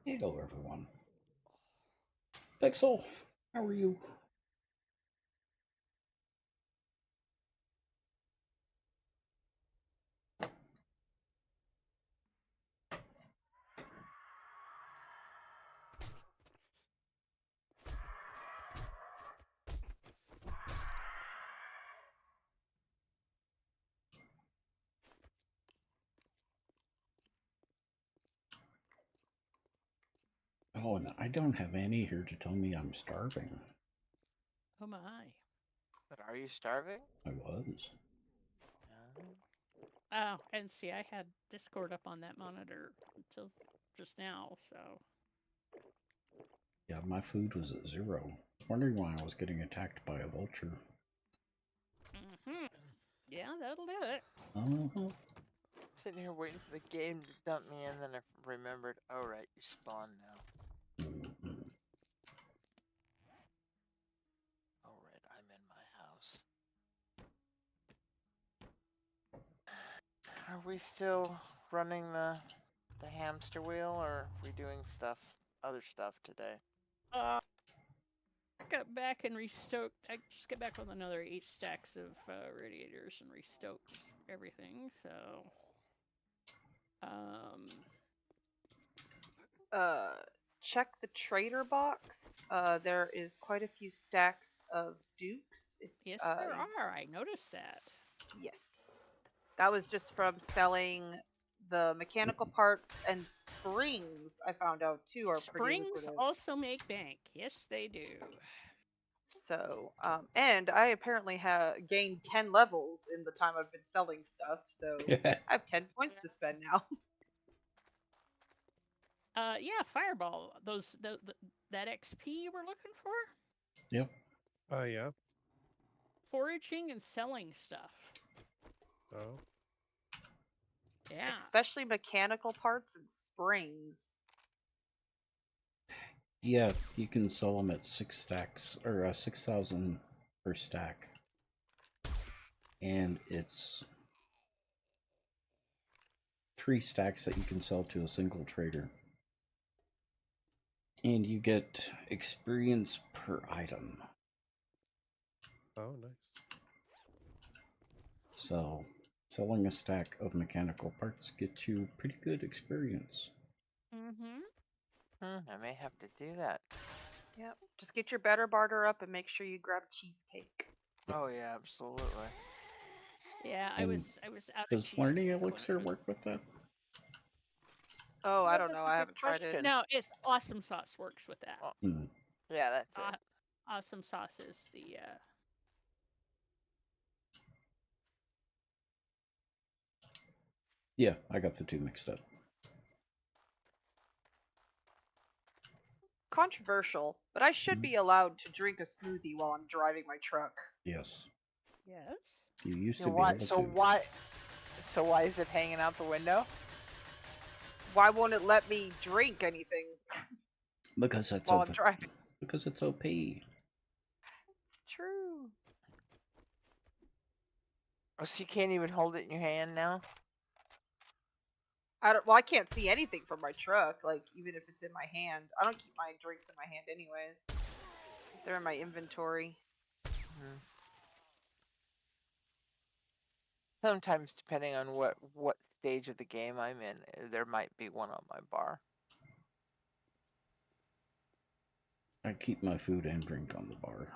Hello, everyone. Pixel, how are you? Oh, and I don't have Annie here to tell me I'm starving. Oh my. But are you starving? I was. No. Oh, and see, I had Discord up on that monitor until just now, so. Yeah, my food was at 0. I was wondering why I was getting attacked by a vulture. Mm-hmm. Yeah, that'll do it. Uh-huh. Sitting here waiting for the game to dump me, and then I remembered, oh right, you spawn now. Mm-hmm. Oh right, I'm in my house. Are we still running the hamster wheel, or are we doing other stuff today? Got back and restoked. I just got back with another 8 stacks of radiators and restoked everything, so. Uh, check the trader box. There is quite a few stacks of dukes. Yes, there are. I noticed that. Yes. That was just from selling the mechanical parts and springs. I found out too are pretty Springs lucrative. also make bank. Yes, they do. So, and I apparently have gained 10 levels in the time I've been selling stuff. So I have 10 points to spend now. Yeah, Fireball. That XP you were looking for? Yep. Oh, yeah. Foraging and selling stuff. Oh. Yeah. Especially mechanical parts and springs. Yeah, you can sell them at 6 stacks, or 6,000 per stack. And it's 3 stacks that you can sell to a single trader. And you get experience per item. Oh, nice. So, selling a stack of mechanical parts gets you pretty good experience. Mm-hmm. I may have to do that. Yep. Just get your better barter up and make sure you grab cheesecake. Oh yeah, absolutely. Yeah, I And was out of does cheese. learning elixir work with that? Oh, I don't That's know. a I good haven't tried it. question. No, it's Awesome Sauce works with that. Well, Hmm. yeah, that's it. Awesome Sauce is the Yeah, I got the two mixed up. Controversial, but I should be allowed to drink a smoothie while I'm driving my truck. Yes. yes. You used Yeah, to be why? able So to. why? So why is it hanging out the window? Why won't it let me drink anything Because that's while OP. I'm driving? Because it's OP. It's true. Oh, so you can't even hold it in your hand now? I can't see anything from my truck, like even if it's in my hand. I don't keep my drinks in my hand anyways. They're in my inventory. Sometimes, depending on what stage of the game I'm in, there might be one on my bar. I keep my food and drink on the bar.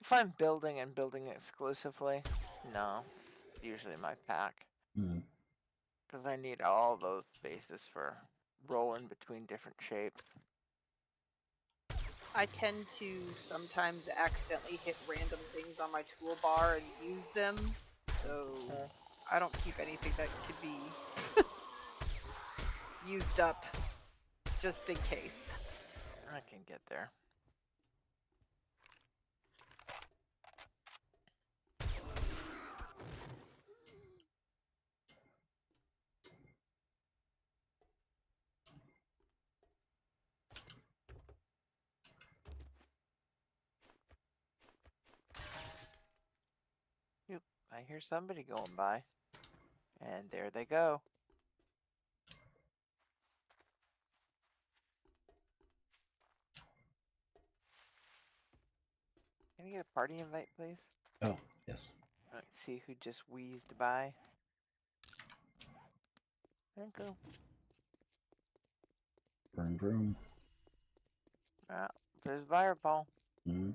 If I'm building and building exclusively, no, usually my pack, Mm. because I need all those spaces for rolling between different shapes. I tend to sometimes accidentally hit random things on my toolbar and use them, so I don't keep anything that could be used up just in case. I can get there. Yep, I hear somebody going by. And there they go. Can I get a party invite, please? Oh, yes. Let's see who just wheezed by. Thank you. Vroom, vroom. Ah, there's Fireball. Mm.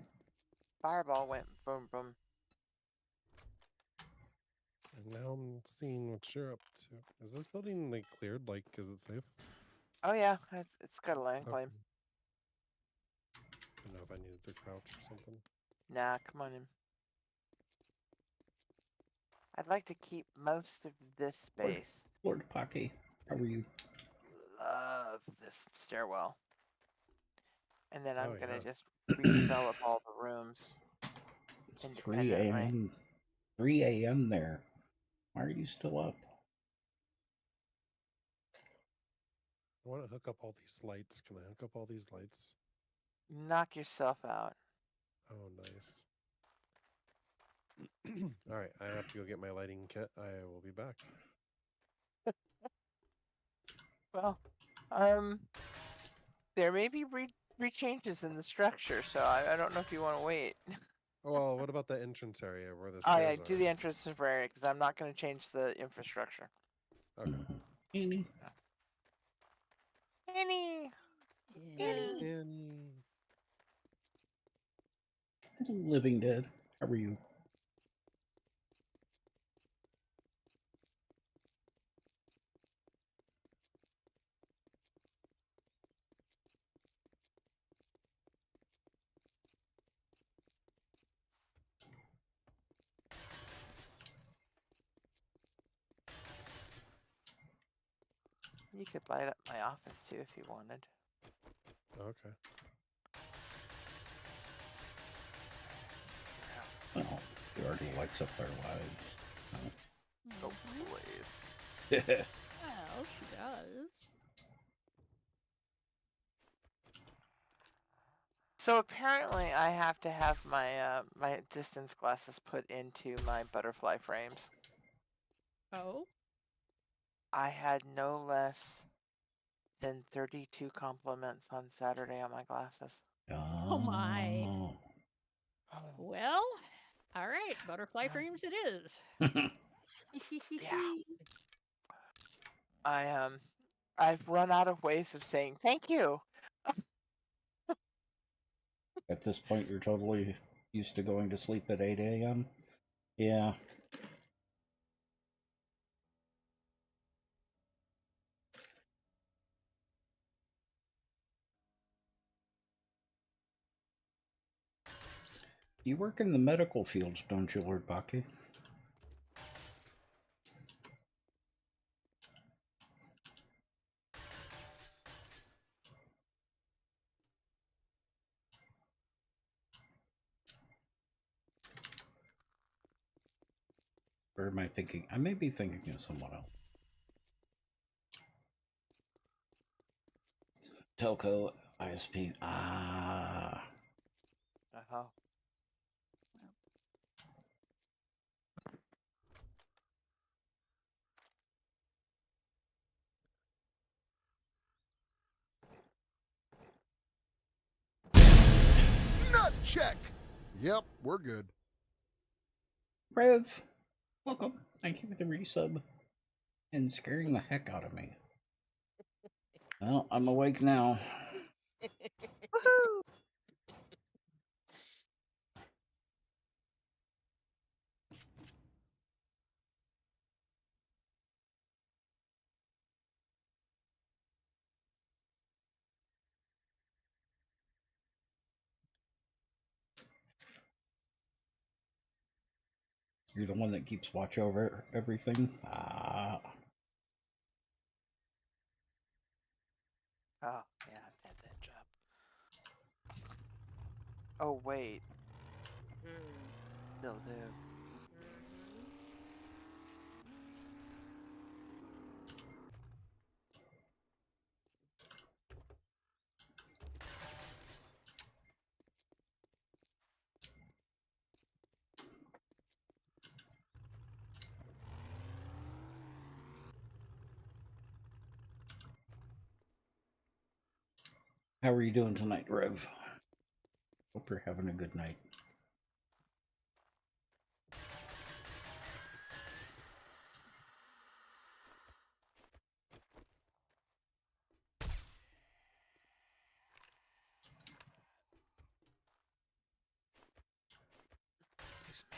Fireball went boom, boom. And now I'm seeing what you're up to. Is this building like cleared? Like, is it safe? Oh yeah, it's got a land Okay. claim. I don't know if I needed to crouch or something. Nah, come on in. I'd like to keep most of this space. Lord Pocky, how are you? Love this stairwell. And then I'm Oh, gonna yeah. just redevelop all the rooms It's 3 independently. a.m. 3 a.m. there. Why are you still up? I want to hook up all these lights. Can I hook up all these lights? Knock yourself out. Oh, nice. All right, I have to go get my lighting kit. I will be back. Well, there may be changes in the structure, so I don't know if you want to wait. Oh, well, what about the entrance area where the Oh stairs yeah, are? do the entrance area because I'm not going to change the infrastructure. Okay. Annie. Annie. Annie. Living Dead, how are you? You could light up my office too if you wanted. Okay. Well, he already lights up their lives. Oh, Mhm. please. Well, she does. So apparently, I have to have my my distance glasses put into my butterfly frames. Oh, I had no less than 32 compliments on Saturday on my glasses. oh my. Oh. Well, all right, butterfly frames it is. Yeah. I've run out of ways of saying thank you. At this point, you're totally used to going to sleep at 8 a.m.? Yeah. You work in the medical fields, don't you, Lord Baki? Or am I thinking? I may be thinking of someone else. Telco, ISP. Ah. Uh-huh. Nut check! Yep, we're good. Rev, welcome. Thank you for the resub. And scaring the heck out of me. Well, I'm awake now. Woohoo! You're the one that keeps watch over everything. Ah. Oh, yeah, I've had that job. Oh, wait. Still do. How are you doing tonight, Rev? Hope you're having a good night. Excuse me.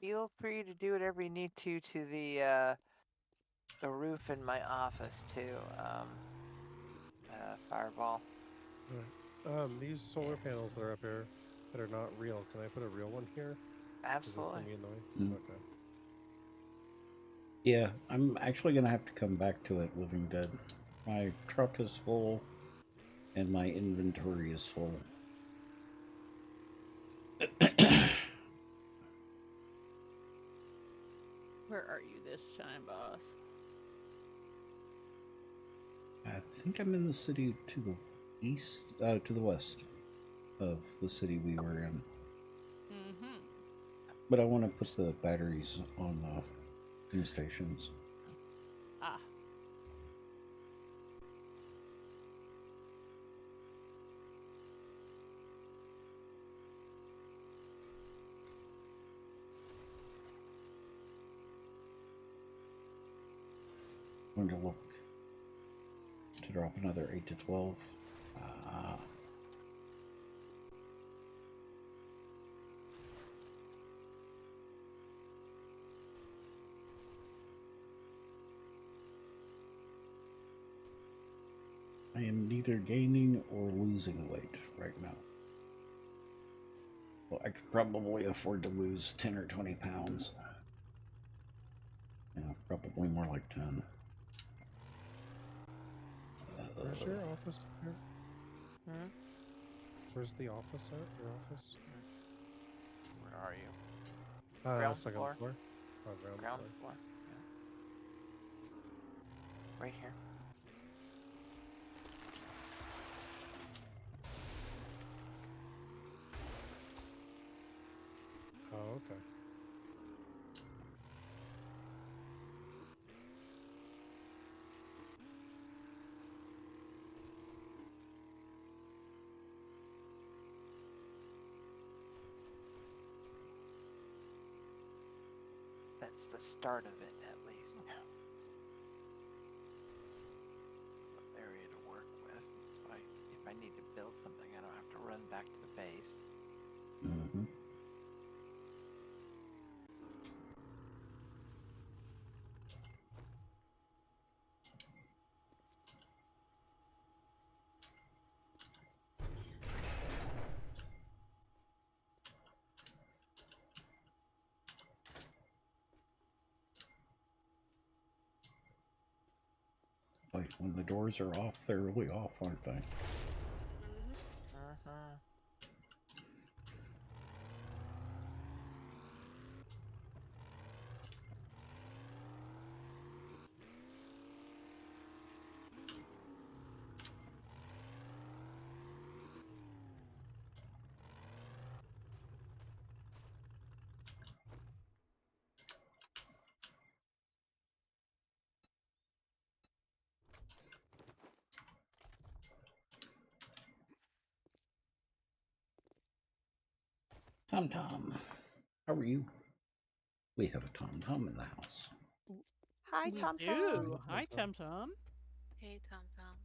Feel free to do whatever you need to the roof in my office too. Fireball. Alright. These solar panels that are up here that are not real, can I put a real one here? Is this Absolutely. gonna be in the way? Mm. Okay. Yeah, I'm actually gonna have to come back to it, Living Dead. My truck is full, and my inventory is full. Where are you this time, boss? I think I'm in the city to the east, to the west of the city we were in. Mm-hmm. But I want to put the batteries on the stations. Ah. I'm going to look to drop another 8 to 12. I am neither gaining or losing weight right now. Well, I could probably afford to lose 10 or 20 pounds. Yeah, probably more like 10. Where's your office here? Hmm? Where's the office at? Your office? Where are you? Ground Second floor. floor. Oh, ground Ground floor. floor. Yeah. Right here. Oh, okay. That's the start of it, at least. Area to work with. So if I need to build something, I don't have to run back to the base. Mm-hmm. Like when the doors are off, they're really off, aren't they? Uh-huh. Tom Tom, how are you? We have a Tom Tom in the house. Hi, We Tom do. Tom. Hi, Tom Tom. Hey, Tom Tom.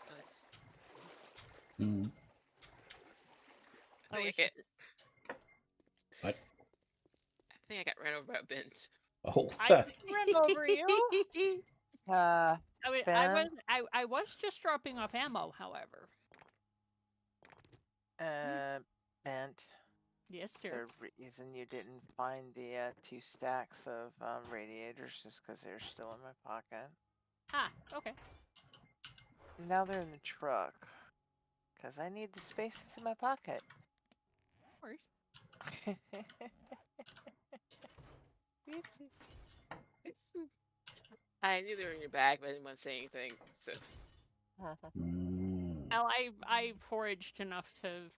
So it's, Mm. I think I was get. What? I think I got ran over by a bent. Oh, I didn't run over you. Uh, I mean, Ben? I was just dropping off ammo, however. Bent. Yes, sir. The reason you didn't find the 2 stacks of radiators is because they're still in my pocket. Ah, okay. Now they're in the truck. Because I need the space that's in my pocket. No worries. Oopsies. I knew they were in your bag, but I didn't want to say anything. So Mm. Well, I foraged enough to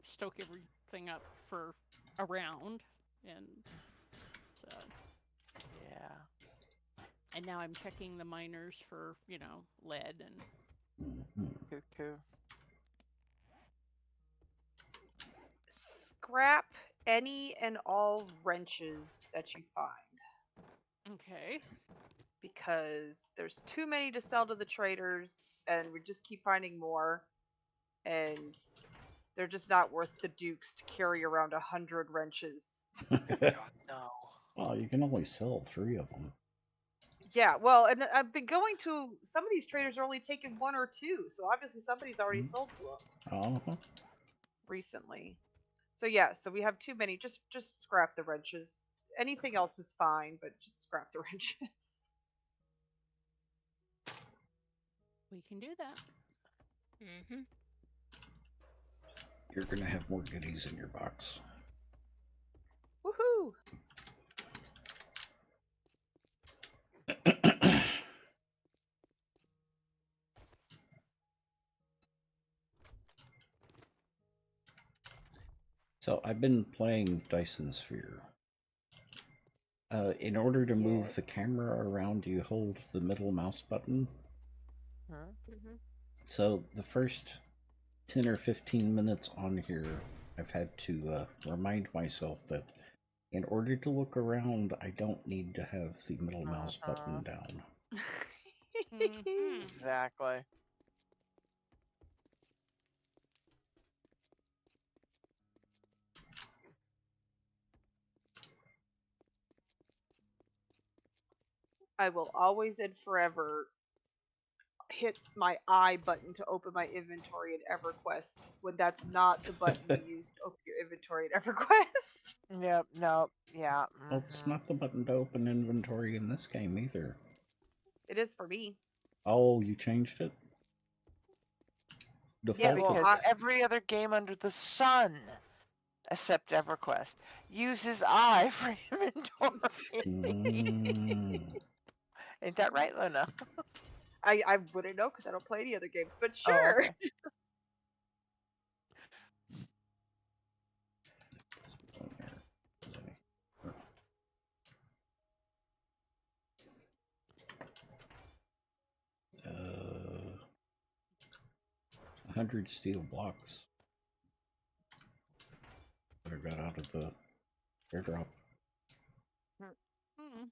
stoke everything up for a round, and so Yeah. and now I'm checking the miners for lead and Mhm. Cuckoo. Scrap any and all wrenches that you find okay. because there's too many to sell to the traders, and we just keep finding more, and they're just not worth the dukes to carry around 100 wrenches. God, no. Oh, you can only sell 3 of them. Yeah, well, and I've been going to some of these traders are only taking 1 or 2, so obviously somebody's already sold to them Uh-huh. recently. So yeah, so we have too many. Just scrap the wrenches. Anything else is fine, but just scrap the wrenches. We can do that. mm-hmm. You're gonna have more goodies in your box. Woohoo! So I've been playing Dyson Sphere. In order to move the camera around, you hold the middle mouse button. Huh? Mm-hmm. So the first 10 or 15 minutes on here, I've had to remind myself that in order to look around, I don't need to have the middle mouse button down. Mhm. Exactly. I will always and forever hit my I button to open my inventory in EverQuest when that's not the button you use to open your inventory in EverQuest. Yep. No. Yeah. Well, it's not the button to open inventory in this game either. It is for me. Oh, you changed it? Yeah, Default. because every other game under the sun, except EverQuest, uses I for inventory. Ain't that right, Luna? I wouldn't know because I don't play any other games, but Oh, sure. okay. Uh, 100 steel blocks that I got out of the airdrop. Mm-mm.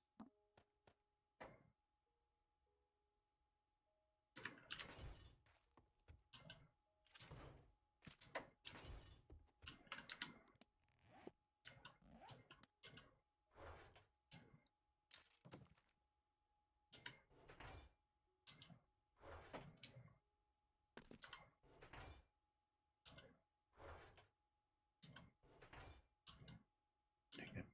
Dang it.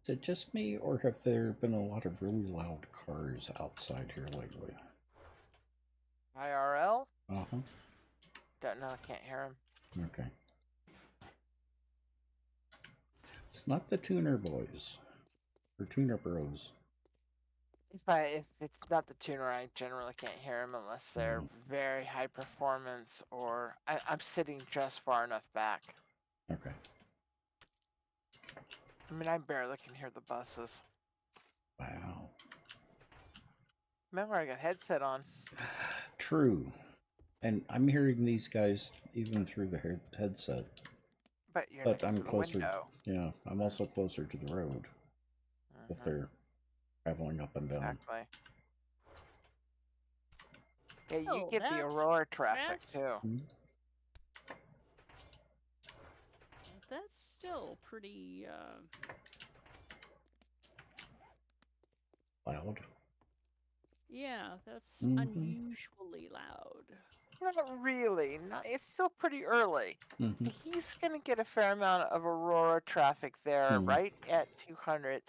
Is it just me, or have there been a lot of really loud cars outside here lately? IRL? Uh-huh. Don't know. Can't hear him. Okay. It's not the tuner boys. Or tuner bros. If it's not the tuner, I generally can't hear them unless they're very high performance or I'm sitting just far enough back. Okay. I mean, I barely can hear the buses. Wow. Remember, I got headset on. True. And I'm hearing these guys even through the headset. But you're But next I'm to the closer. window. Yeah, I'm also closer to the road. If they're traveling up and down. Exactly. Yeah, you Oh, get the that's Aurora traffic too. That's still pretty Loud. yeah, that's unusually loud. Not really. It's still pretty early. He's going to get a fair amount of Aurora traffic there, right at 200.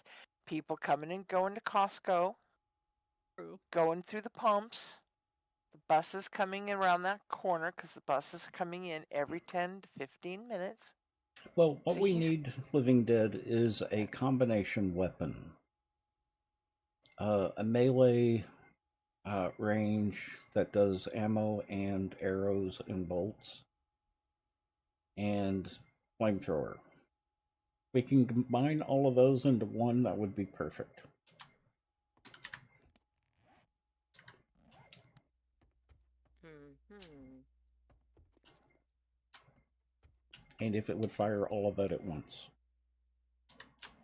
People coming and going to Costco. True. Going through the pumps. The buses coming around that corner because the buses are coming in every 10 to 15 minutes. Well, what we need, Living Dead, is a combination weapon. A melee range that does ammo and arrows and bolts. And flamethrower. We can combine all of those into one, that would be perfect. And if it would fire all of that at once,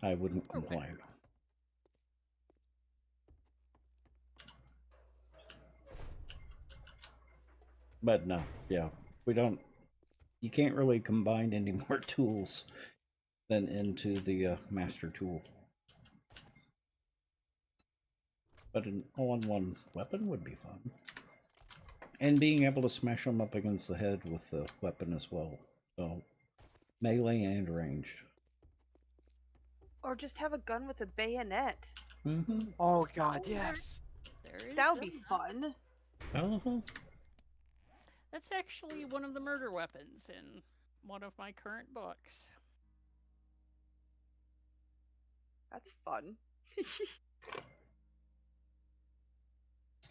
I wouldn't complain. But no, yeah, we don't. You can't really combine any more tools than into the master tool. But an all-in-one weapon would be fun. And being able to smash them up against the head with the weapon as well. So, melee and ranged. Or just have a gun with a bayonet. Oh god, yes. That would be fun. That's actually one of the murder weapons in one of my current books. That's fun.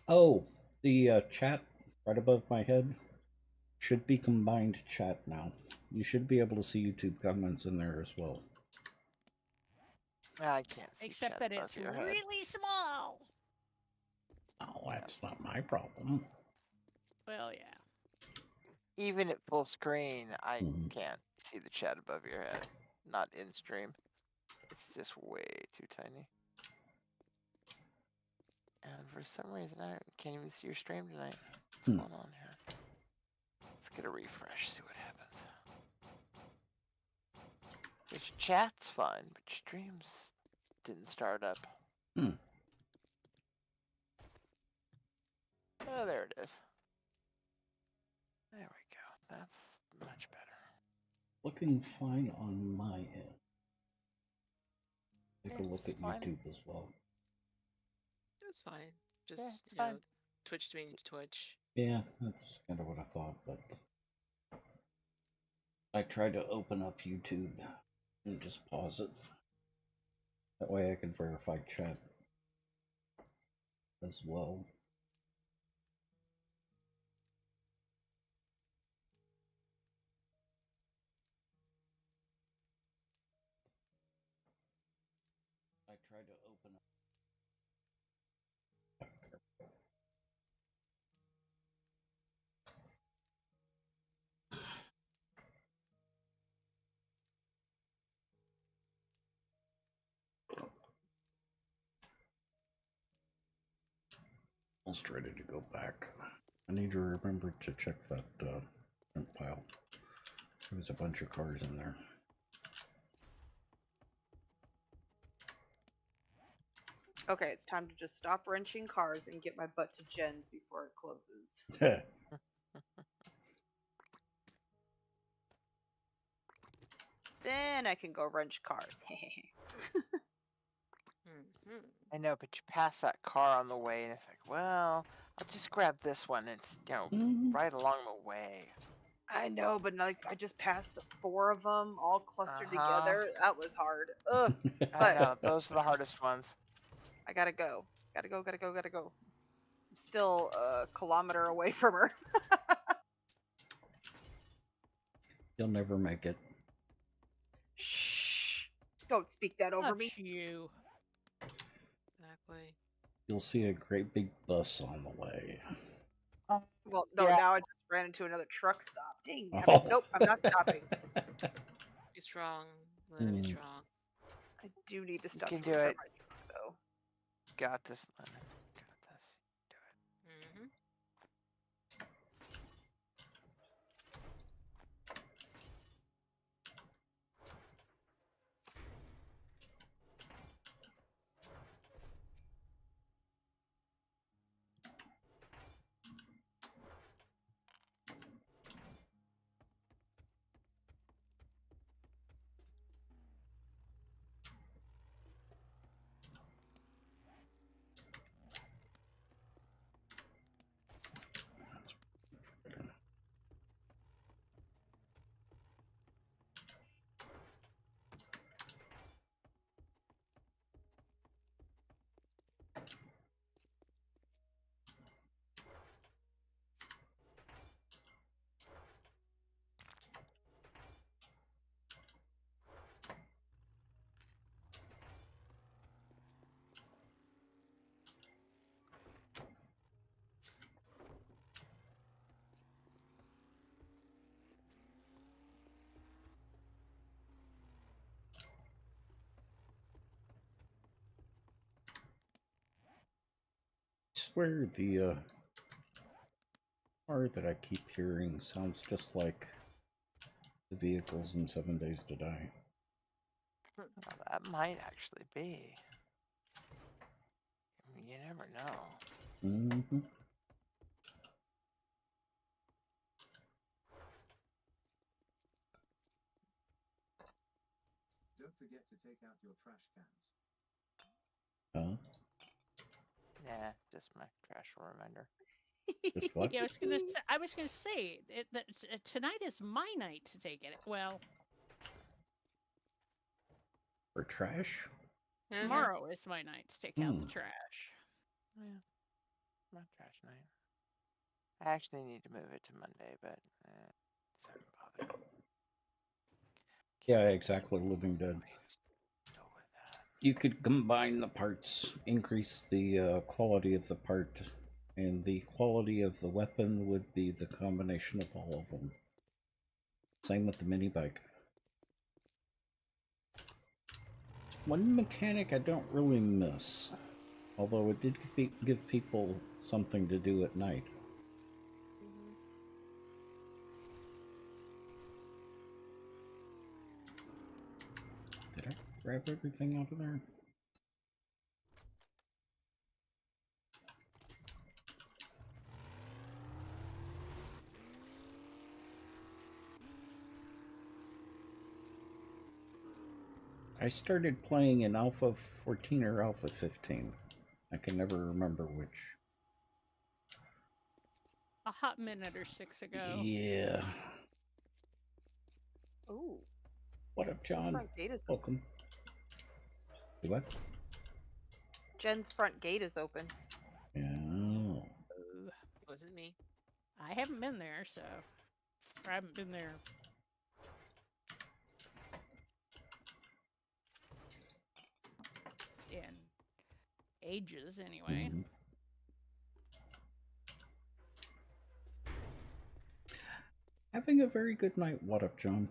Oh, the chat right above my head should be combined chat now. You should be able to see YouTube comments in there as well. I can't see Except chat that it's above your head. really small. Oh, that's not my problem. Well, yeah. Even at full screen, I can't see the chat above your head. Not in stream. It's just way too tiny. And for some reason, I can't even see your stream tonight. What's going on here? Let's get a refresh, see what happens. Your chat's fine, but your streams didn't start up. Oh, there it is. There we go. That's much better. Looking fine on my end. Take a Yeah, look it's at fine. YouTube as well. It's fine. Yeah, Just, it's fine. Twitch doing Twitch. Yeah, that's kind of what I thought, but I tried to open up YouTube and just pause it. That way I could verify chat as well. I tried to open up. Almost ready to go back. I need to remember to check that front pile. There was a bunch of cars in there. Okay, it's time to just stop wrenching cars and get my butt to Jen's before it closes. Then I can go wrench cars. I know, but you pass that car on the way, and it's like, well, I'll just grab this one. It's, right along the way. I know, but like I just passed 4 of them all clustered together. That was hard. Ugh. I know, those are the hardest ones. I gotta go. Gotta go. I'm still a kilometer away from her. You'll never make it. Shh! Don't speak that over me. You. Exactly. You'll see a great big bus on the way. Well, no, Yeah. now I just ran into another truck stop. Dang. Oh. Nope, I'm not stopping. Be strong. Lena, be strong. I do need to stop. can to do repair it. my truck, though. Got this, Lennon. Got this. Do it. Mm-hmm. I swear the car that I keep hearing sounds just like the vehicles in 7 Days to Die. Well, that might actually be. You never know. Mm-hmm. Don't forget to take out your trash cans. Huh? Yeah, just my trash reminder. Just what? Yeah, I was gonna say that tonight is my night to take it. Well, For trash? tomorrow is my night to take out the trash. Yeah, my trash night. I actually need to move it to Monday, but sorry about it. Yeah, exactly. Living Dead. Go with that. You could combine the parts, increase the quality of the part, and the quality of the weapon would be the combination of all of them. Same with the mini bike. One mechanic I don't really miss. Although it did give people something to do at night. Mhm. Did I grab everything out of there? I started playing in Alpha 14 or Alpha 15. I can never remember which. A hot minute or 6 ago. Yeah. Ooh. What up, John? Front gate is Welcome. What? Jen's front gate is open. Oh. It wasn't me. I haven't been there, so I haven't been there. In ages, anyway. Mm-hmm. Having a very good night. What up, John?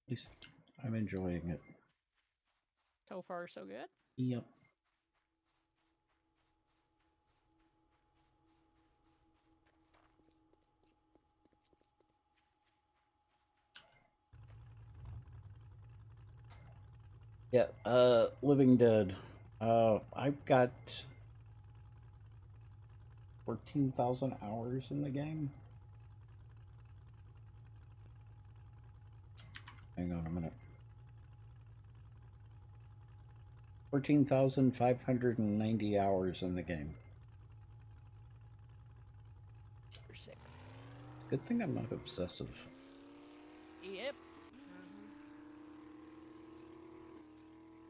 At least I'm enjoying it. So far, so good. Yep. Yeah, Living Dead. I've got 14,000 hours in the game. Hang on a minute. 14,590 hours in the game. You're sick. Good thing I'm not obsessive. Yep.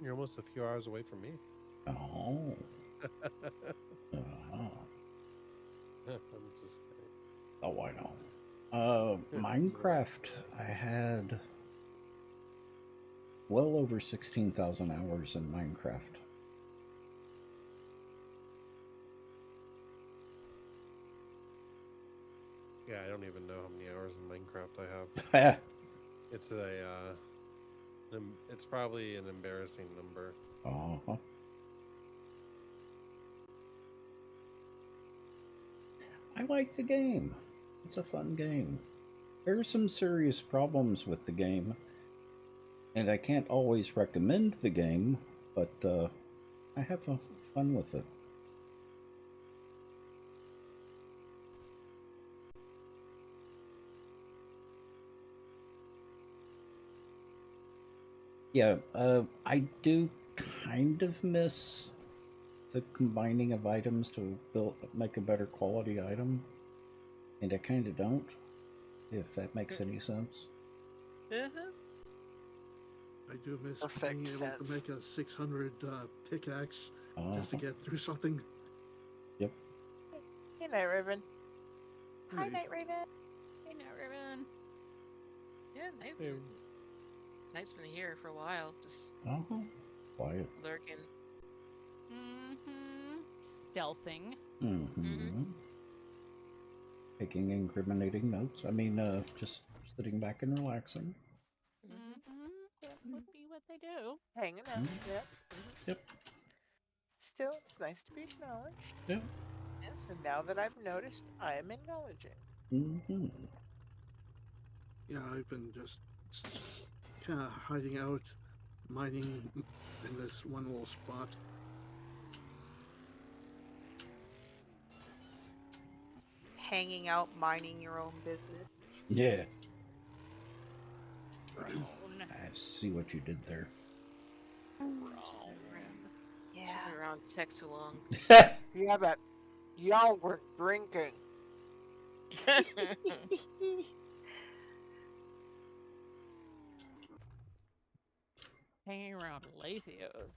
You're almost a few hours away from me. Oh. I'm just kidding. Oh, I know. Minecraft, I had well over 16,000 hours in Minecraft. Yeah, I don't even know how many hours in Minecraft I have. It's it's probably an embarrassing number. Uh-huh. I like the game. It's a fun game. There are some serious problems with the game, and I can't always recommend the game, but I have fun with it. Yeah, I do kind of miss the combining of items to make a better quality item, and I kind of don't, if that makes any sense. I do miss Perfect being able sense. to make a 600 pickaxe just to Uh-huh. get through something. Yep. Hey, Night Raven. Hi, Hey. Night Raven. Hey, now, Ribbon. Yeah, Hey, Knight's been here for a while, just Uh-huh. Quiet. lurking. Mm-hmm. Stealthing. Mm-hmm. Taking incriminating notes. I mean, just sitting back and relaxing. Mm-hmm. That would be what they do. Hanging out. Mhm. Yep. Yep. Still, it's nice to be acknowledged. Yep. Yes. And now that I've noticed, I am acknowledging. Mm-hmm. Yeah, I've been just kind of hiding out, mining in this one little spot. Hanging out, minding your own business. Yeah. Roan. I see what you did there. Roan. Yeah. She's been around tech too long. Yeah, but y'all weren't drinking. Hanging around Lathios.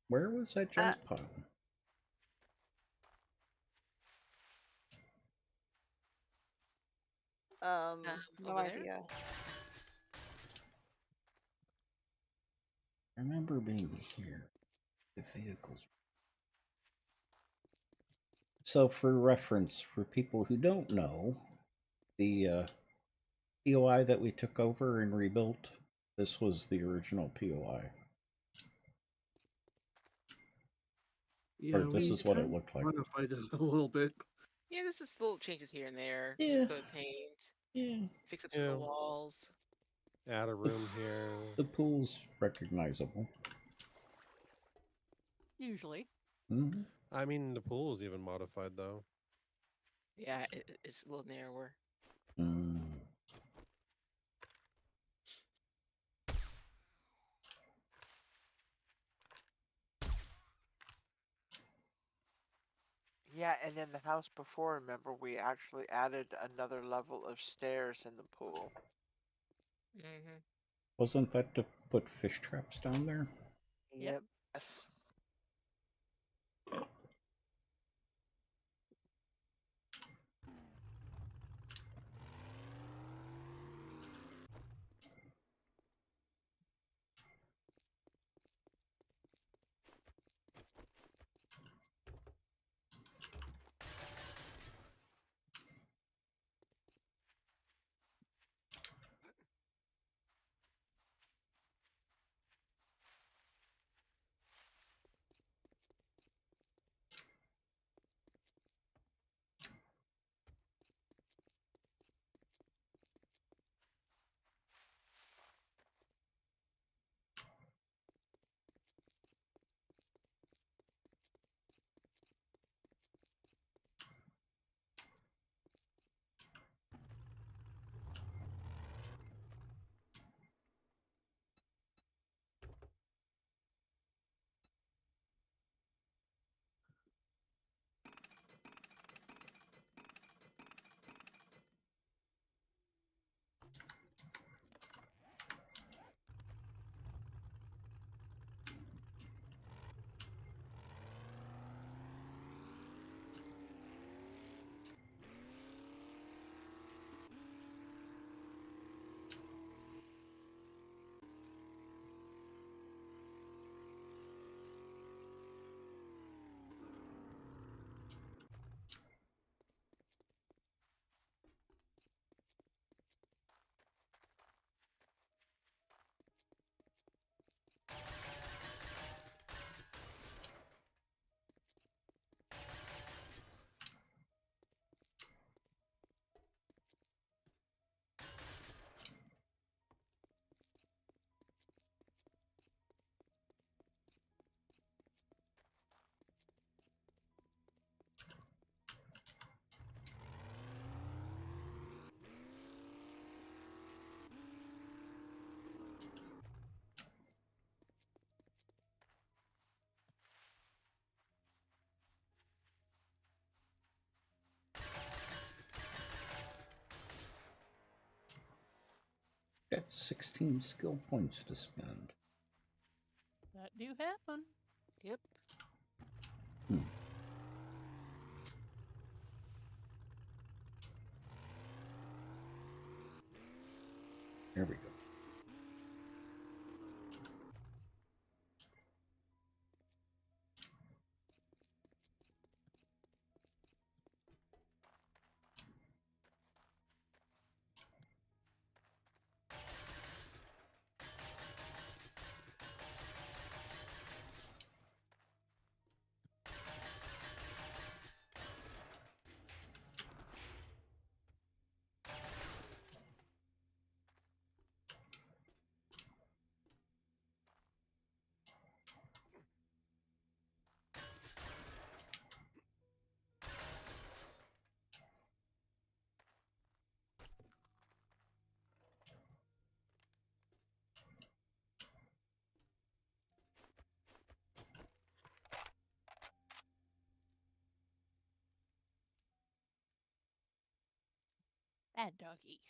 Where was that junk pile? No over there? idea. I remember being here. The vehicles. So, for reference, for people who don't know, the POI that we took over and rebuilt, this was the original POI. Yeah, Or this we is what it kind looked of like. modified it a little bit. Yeah, this is little changes here and there. Yeah. New coat paint, Yeah. fix up some of the walls. Add a room here. The pool's recognizable. Usually. Mm-hmm. I mean, the pool is even modified though. Yeah, it's a little narrower. Mm. Yeah, and in the house before, remember, we actually added another level of stairs in the pool. Mm-hmm. Wasn't that to put fish traps down there? Yep. Yes. Got 16 skill points to spend. That do happen. Yep. There we go. Bad doggy.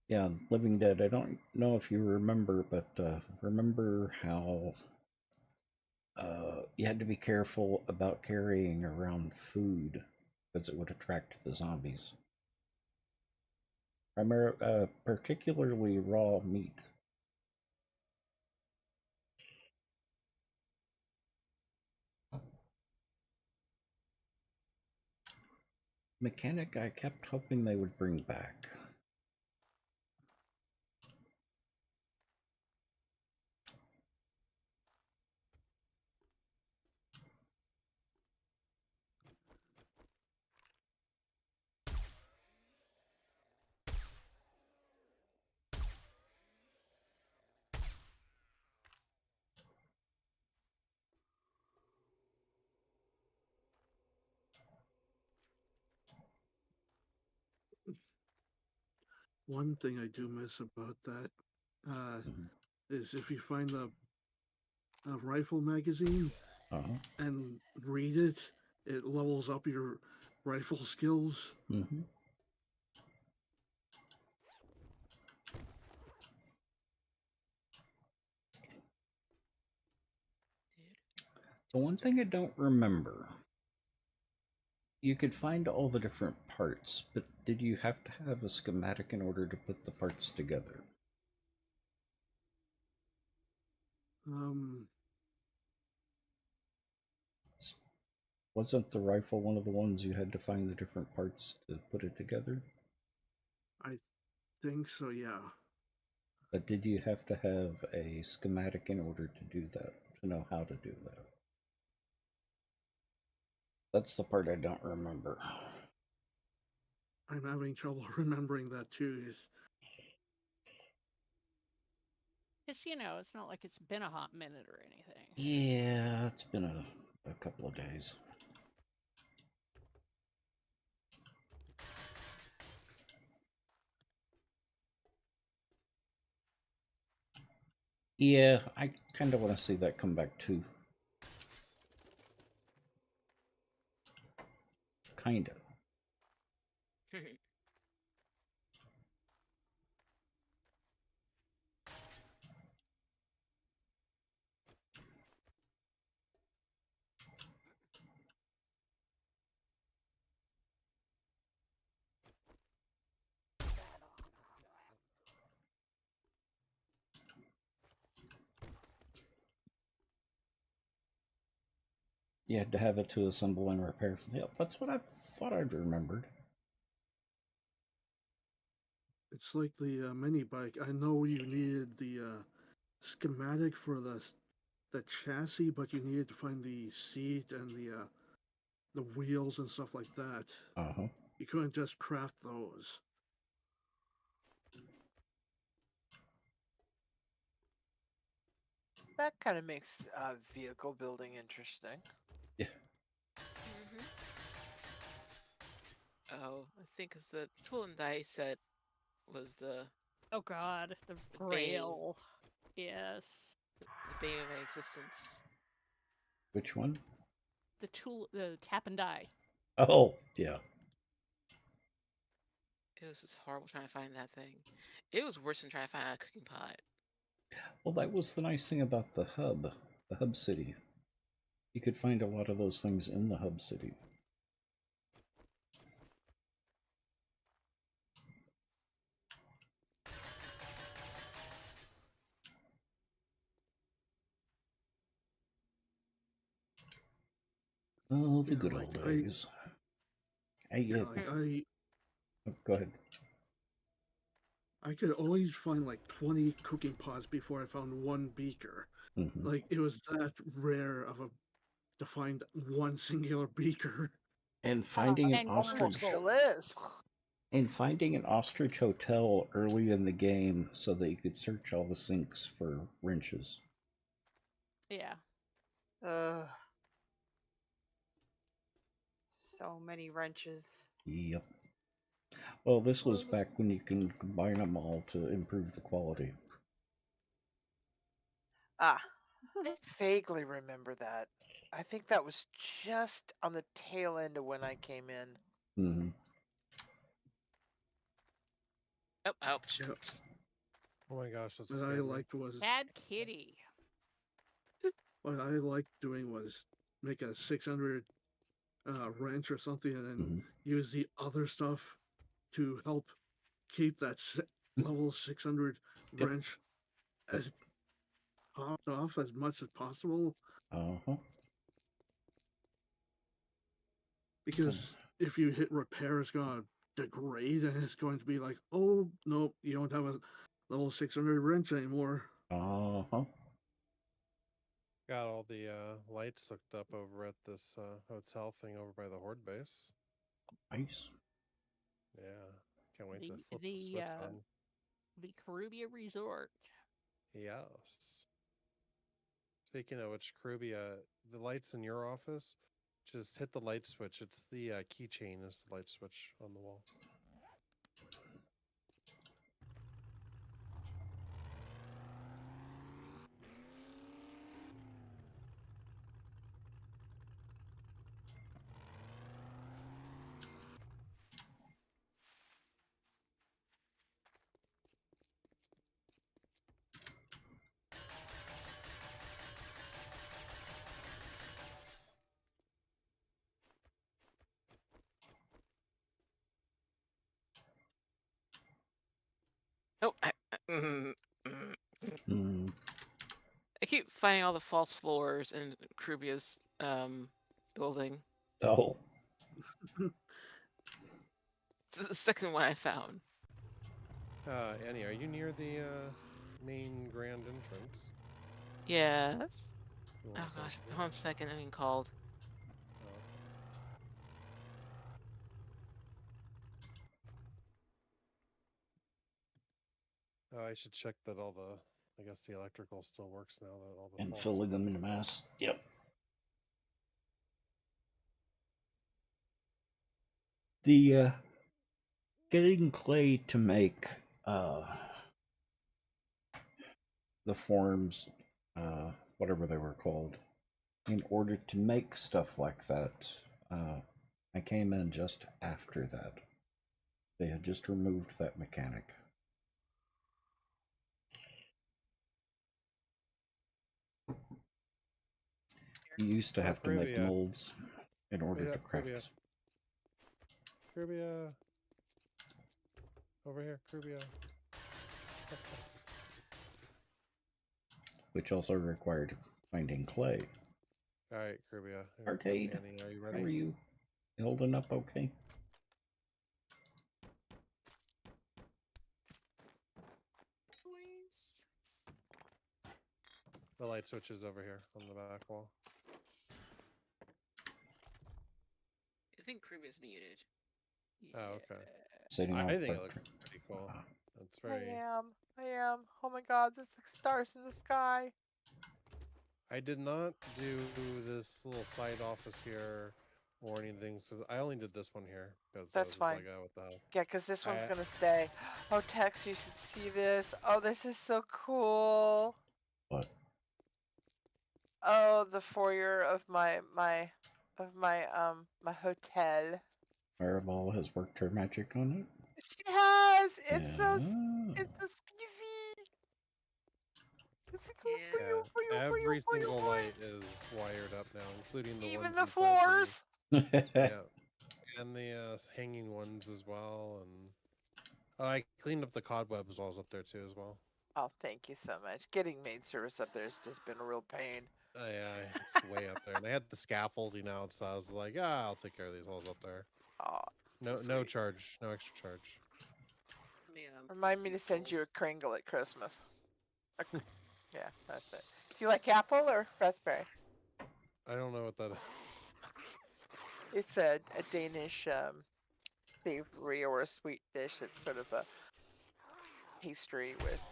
Yeah, Living Dead. I don't know if you remember, but remember how you had to be careful about carrying around food because it would attract the zombies. Particularly raw meat. Mechanic I kept hoping they would bring back. One thing I do miss about that is if you find a rifle magazine and read it, it levels up your rifle skills. So one thing I don't remember, you could find all the different parts, but did you have to have a schematic in order to put the parts together? Wasn't the rifle one of the ones you had to find the different parts to put it together? I think so, yeah. But did you have to have a schematic in order to do that, to know how to do that? That's the part I don't remember. I'm having trouble remembering that too. Because, it's not like it's been a hot minute or anything. Yeah, it's been a couple of days. Yeah, I kind of want to see that come back too. Kind of. You had to have it to assemble and repair. Yep, that's what I thought I'd remembered. It's like the mini bike. I know you needed the schematic for the chassis, but you needed to find the seat and the wheels and stuff like that. You couldn't just craft those. That kind of makes vehicle building interesting. Yeah. Oh, I think it's the tool and die set was the... Oh god, the braille. Yes. The bane of my existence. Which one? The tap and die. Oh, yeah. It was just horrible trying to find that thing. It was worse than trying to find a cooking pot. Well, that was the nice thing about the hub city. You could find a lot of those things in the hub city. Oh, the good old days. Go ahead. I could always find like 20 cooking pots before I found one beaker. Like it was that rare to find one singular beaker. And finding an ostrich. And finding an ostrich hotel early in the game so that you could search all the sinks for wrenches. Yeah. So many wrenches. Yep. Well, this was back when you can combine them all to improve the quality. I vaguely remember that. I think that was just on the tail end of when I came in. Oh, ouch. Yep. Oh my gosh, that's What I liked was Bad kitty. what I liked doing was make a 600 wrench or something, and then use the other stuff to help keep that level 600 wrench as popped off as much as possible. Because if you hit repair, it's gonna degrade, and it's going to be like, oh no, you don't have a level 600 wrench anymore. Got all the lights hooked up over at this hotel thing over by the Horde base. Nice. Yeah, can't wait to flip the switch on. The Caribbean Resort. Yes. Speaking of which, Caribbean, the lights in your office, just hit the light switch. It's the keychain is the light switch on the wall. Oh, I keep finding all the false floors in Krubia's building. Oh. It's the second one I found. Annie, are you near the main grand entrance? Yes. You Oh wanna come gosh, to me? 1 second, I'm being called. Oh, I should check that all the, I guess the electrical still works now that all the And false filling them in a are- mass. Yep. The getting clay to make the forms, whatever they were called, in order to make stuff like that, I came in just after that. They had just removed that mechanic. You used to have to make molds in order to craft. Krubia. Over here, Krubia. Which also required finding clay. Alright, Krubia. Arcade, Annie, are you ready? how are you? Holding up okay? Please. The light switch is over here on the back wall. I think Krubia's muted. Oh, okay. I think it looks pretty cool. It's very. I am. Oh my god, there's like stars in the sky. I did not do this little side office here or anything. So I only did this one here because That's fine. Like, oh, what the hell? Yeah, because this one's gonna stay. Oh, Tex, you should see this. Oh, this is so cool. What? Oh, the foyer of my hotel. Fireball has worked her magic on it. She has. It's Yeah. it's a spiffy. It's a cool Every single light is wired up now, including the even ones the inside floors. yeah, and the hanging ones as well. And I cleaned up the cobwebs while I was up there too as well. Oh, thank you so much. Getting maid service up there has just been a real pain. Yeah, it's way up there. And they had the scaffolding out, so I was like, I'll take care of these while I was up there. Oh, No charge, no extra charge. Remind me to send you a Kringle at Christmas. Yeah, that's it. Do you like apple or raspberry? I don't know what that is. It's a Danish savory or a sweet dish. It's sort of a pastry with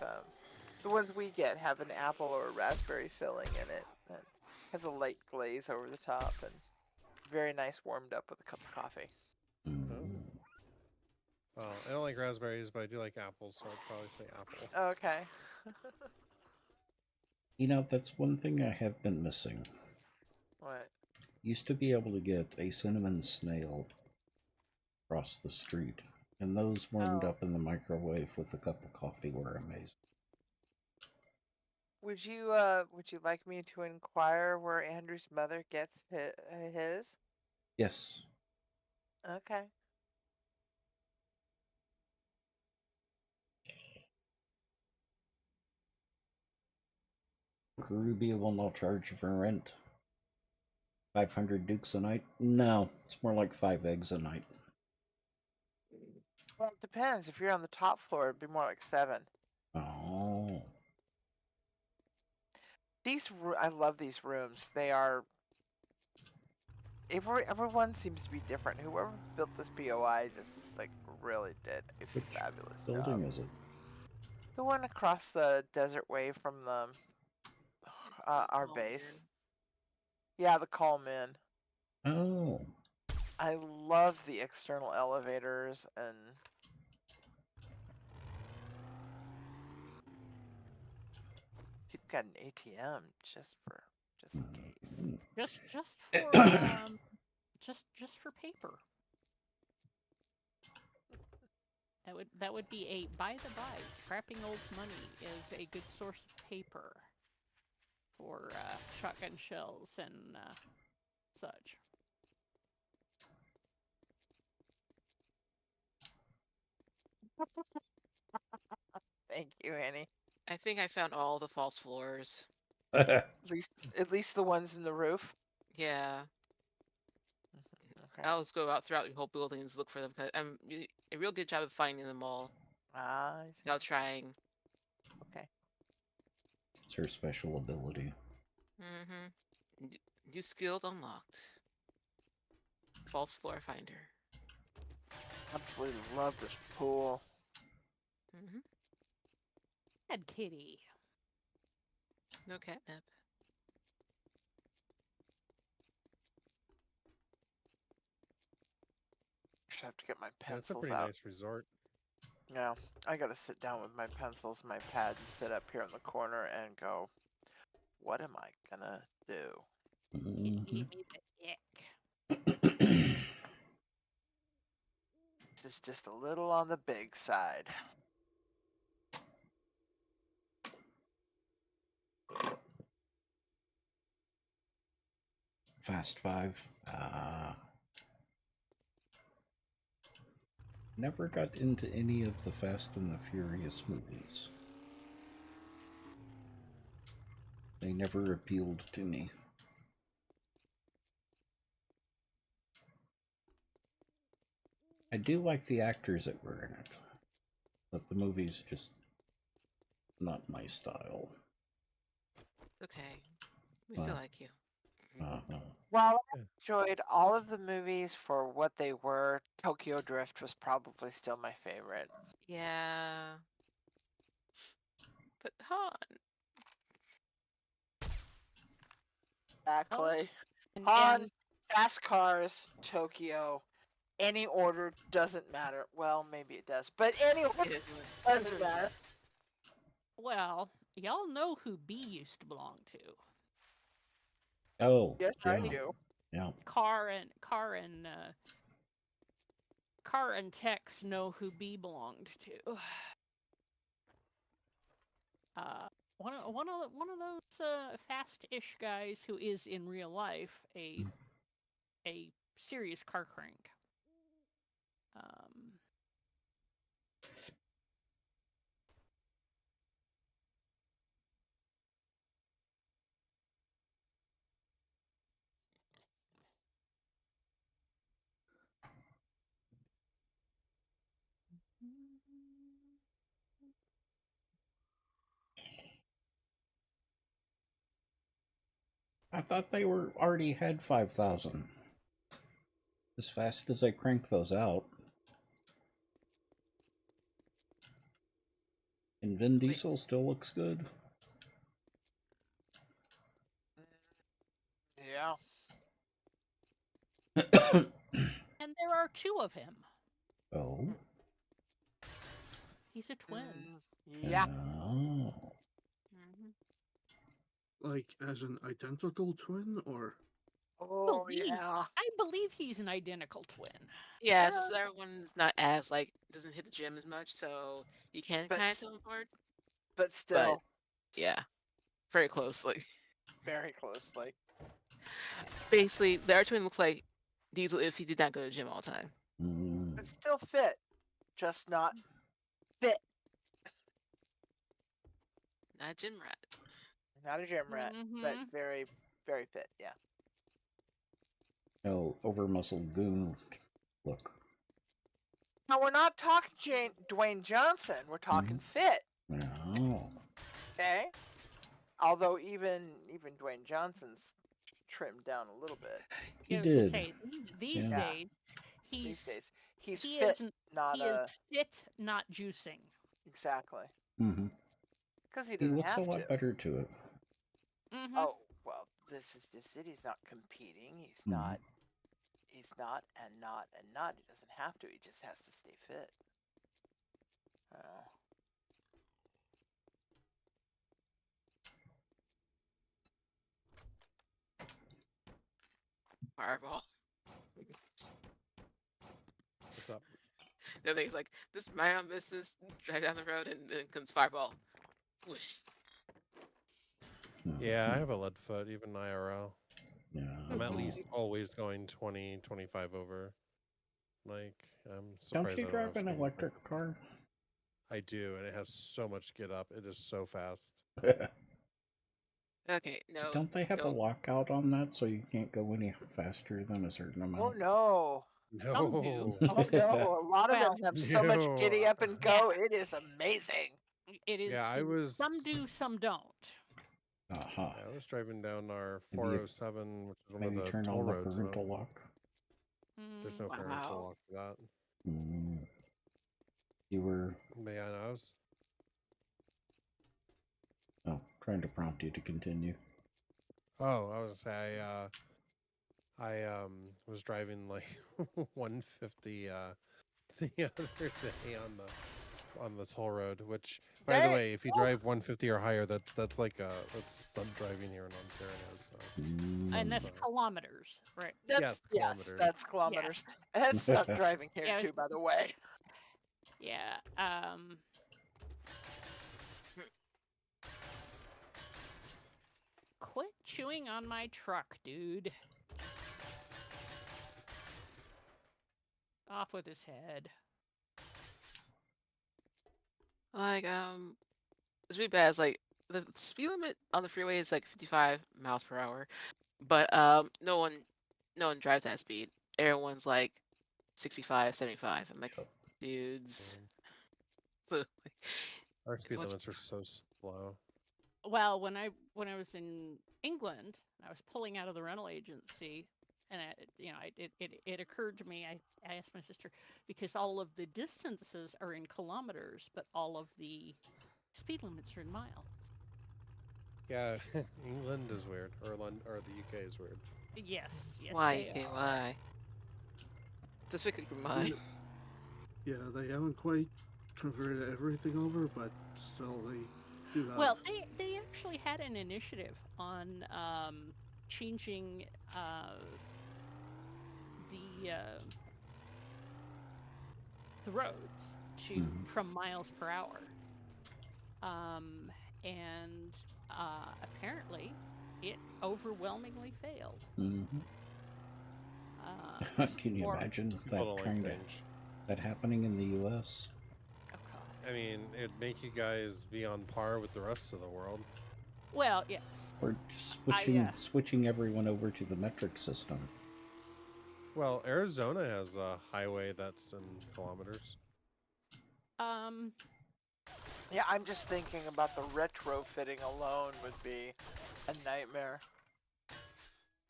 the ones we get have an apple or a raspberry filling in it. And has a light glaze over the top and very nice warmed up with a cup of coffee. Well, I don't like raspberries, but I do like apples, so I'd probably say apple. Okay. You know, that's one thing I have been missing. What? Used to be able to get a cinnamon snail across the street. And those warmed Oh. up in the microwave with a cup of coffee were amazing. Would you like me to inquire where Andrew's mother gets his? Yes. Okay. Karubia will not charge for rent. 500 dukes a night? No, it's more like 5 eggs a night. Well, it depends. If you're on the top floor, it'd be more like 7. Oh. I love these rooms. They are. Everyone seems to be different. Whoever built this POI just is like really did a Which fabulous building job. is it? The one across the desert way from the It's the our Calm base. Inn. Yeah, the Calm Inn. Oh. I love the external elevators and you've got an ATM just in case. Just for just for paper. That would be a by the by. Scrapping old money is a good source of paper for shotgun shells and such. Thank you, Annie. I think I found all the false floors. At least the ones in the roof. Yeah. Okay. I always go out throughout the whole buildings, look for them. Cause I'm a real good job of finding them all I see. without trying. Okay. It's her special ability. Mm-hmm. New skill unlocked. False floor finder. Absolutely love this pool. Mm-hmm. Bad kitty. No catnip. Just have to get my Yeah, it's a pencils pretty out. nice resort. Yeah, I gotta sit down with my pencils, my pad, and sit up here in the corner and go, what am I gonna do? It gave me the ick. This is just a little on the big side. Fast 5. Never got into any of the Fast and the Furious movies. They never appealed to me. I do like the actors that were in it, but the movie's just not my style. Okay. We still Wow. like you. While I Yeah. enjoyed all of the movies for what they were, Tokyo Drift was probably still my favorite. Yeah. But Han. Exactly. And, Han, and fast cars, Tokyo. Any order doesn't matter. Well, maybe it does, but any order doesn't matter. well, y'all know who B used to belong to. Oh, Yes, yeah. I do. Yeah. Car and Tex know who B belonged to. One of those fast-ish guys who is in real life a serious car crank. I thought they were already had 5,000. As fast as I crank those out. And Vin Diesel still looks good. Yeah. And there are 2 of him. Oh. He's a twin. Yeah. Oh. Mm-hmm. Like as an identical twin, or Oh yeah. I believe he's an identical twin. Yeah, so the other one's not as like doesn't hit the gym as much, so you can But kind of s- tell them apart. but But still, yeah, very closely. very closely. Basically, the other twin looks like Diesel if he did not go to the gym all the time. Mm. But still fit, just not fit. Not a gym rat. Not a gym rat, but Mhm. very, very fit. Yeah. No, over muscled goon look. Now we're not talking Dwayne Johnson. We're talking fit. No. Okay. Although even Dwayne Johnson's trimmed down a little bit He I was gonna did. say, these Yeah. days, these he's days. He's he fit, is not he is fit, not juicing. exactly. Mm-hmm. Because he He doesn't looks a have lot to. better to it. Mm-hmm. Oh well, this is just it. He's not competing. He's Mhm. not. He's not and not and not. He doesn't have to. He just has to stay fit. Fireball. What's up? The other thing's like, this is my own business. Drive down the road and then comes fireball. Whoosh. Yeah, I have a lead foot, even IRL. Yeah. I'm at least always going 20, 25 over. Like, I'm surprised Don't you I drive have an speeding electric points. car? I do, and it has so much get up. It is so fast. Okay, no. Don't they have a don't. lockout on that so you can't go any faster than a certain Oh amount? no. Some do. No. Oh no. A lot of Well, them have so much giddy No. up and go. It is amazing. It is. Yeah, I was. Some do, some don't. Uh-huh. I was driving down our Maybe you- 407, which is one Maybe of the turn toll on the roads. and parental lock. There's no parental Wow. lock for that. Mm. You were But yeah, no, I was. trying to prompt you to continue. Oh, I was gonna say I was driving like 150 the other day on the toll road, which by the Dang. way, if you drive 150 or higher, that's like that's stunt driving here in Ontario. So Mm. And that's So- kilometers, right? Yes, kilometers. that's kilometers. And that's not driving here Yeah, too, by the way. Yeah. Quit chewing on my truck, dude. Off with his head. Like, it's really bad. It's like the speed limit on the freeway is like 55 miles per hour, but no one drives that speed. Everyone's like 65, 75. I'm like, dudes. So, like, Our speed what's- limits are so slow. Well, when I was in England, I was pulling out of the rental agency, and it occurred to me. I asked my sister, because all of the distances are in kilometers, but all of the speed limits are in miles. Yeah, England is weird, or London, or the UK is weird. Yes. why? they Okay, are. why? Just make it mine. Yeah, they haven't quite converted everything over, but still they do have. Well, they actually had an initiative on changing the roads to from miles per hour, and apparently it overwhelmingly failed. Mm-hmm. Can you or- imagine People don't like that change. that happening in the U.S.? Oh God. I mean, it'd make you guys be on par with the rest of the world. Well, yes. Or switching everyone over to the metric system? Well, Arizona has a highway that's in kilometers. Yeah, I'm just thinking about the retrofitting alone would be a nightmare.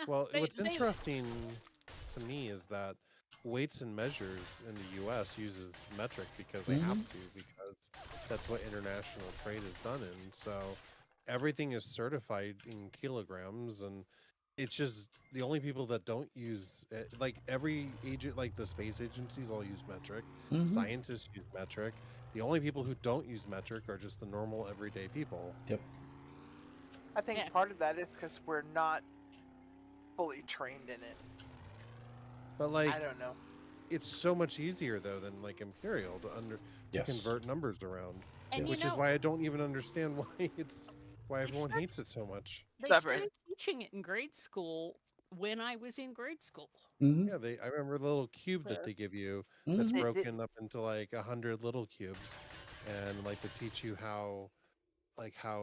Well, They- what's they- interesting to me is that Weights and Measures in the U.S. uses metric because they have to, because that's what international trade is done in. So everything is certified in kilograms, and it's just the only people that don't use it, like every agent, like the space agencies all use metric. Scientists use metric. The only people who don't use metric are just the normal everyday people. Yep. I think Yeah. part of that is because we're not fully trained in it. But like, I don't know. it's so much easier though than like Imperial to Yes. convert numbers around, And which you is know, why I don't even understand why everyone start- hates it so much. they Stubborn. started teaching it in grade school when I was in grade school. Mhm. Yeah, I remember the little cube that Yeah. they give you that's Mhm. They broken didn't- up into like 100 little cubes, and like to teach you how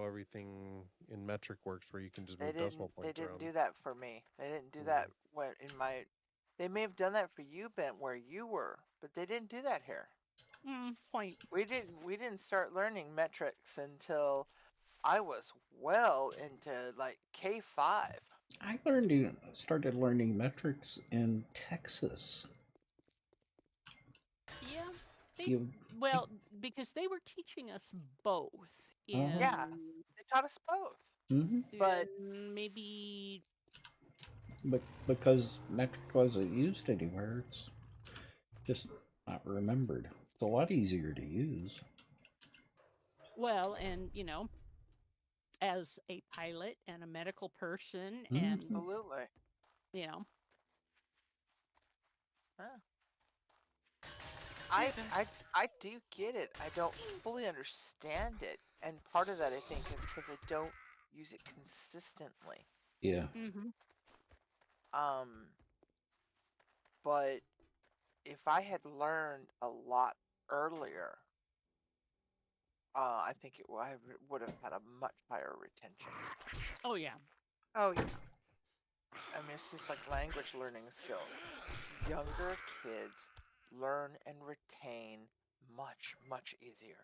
everything in metric works, where you can just move decimal They points didn't around. do that for me. They didn't do Mm. that when in my. They may have done that for you, Bent, where you were, but they didn't do that here. Point. We didn't start learning metrics until I was well into like K5. I started learning metrics in Texas. Yeah. You, Well, because they were teaching us both in Yeah, they taught us both. Mhm. But maybe But because metric wasn't used anywhere, it's just not remembered. It's a lot easier to use. well, and you know, as a pilot and a medical person, Mhm. and absolutely. you know, I do get it. I don't fully understand it, and part of that I think is because I don't use it consistently. Yeah. But if I had learned a lot earlier, I think I would have had a much higher retention. oh yeah, Oh yeah. I mean, it's just like language learning skills. Younger kids learn and retain much, much easier.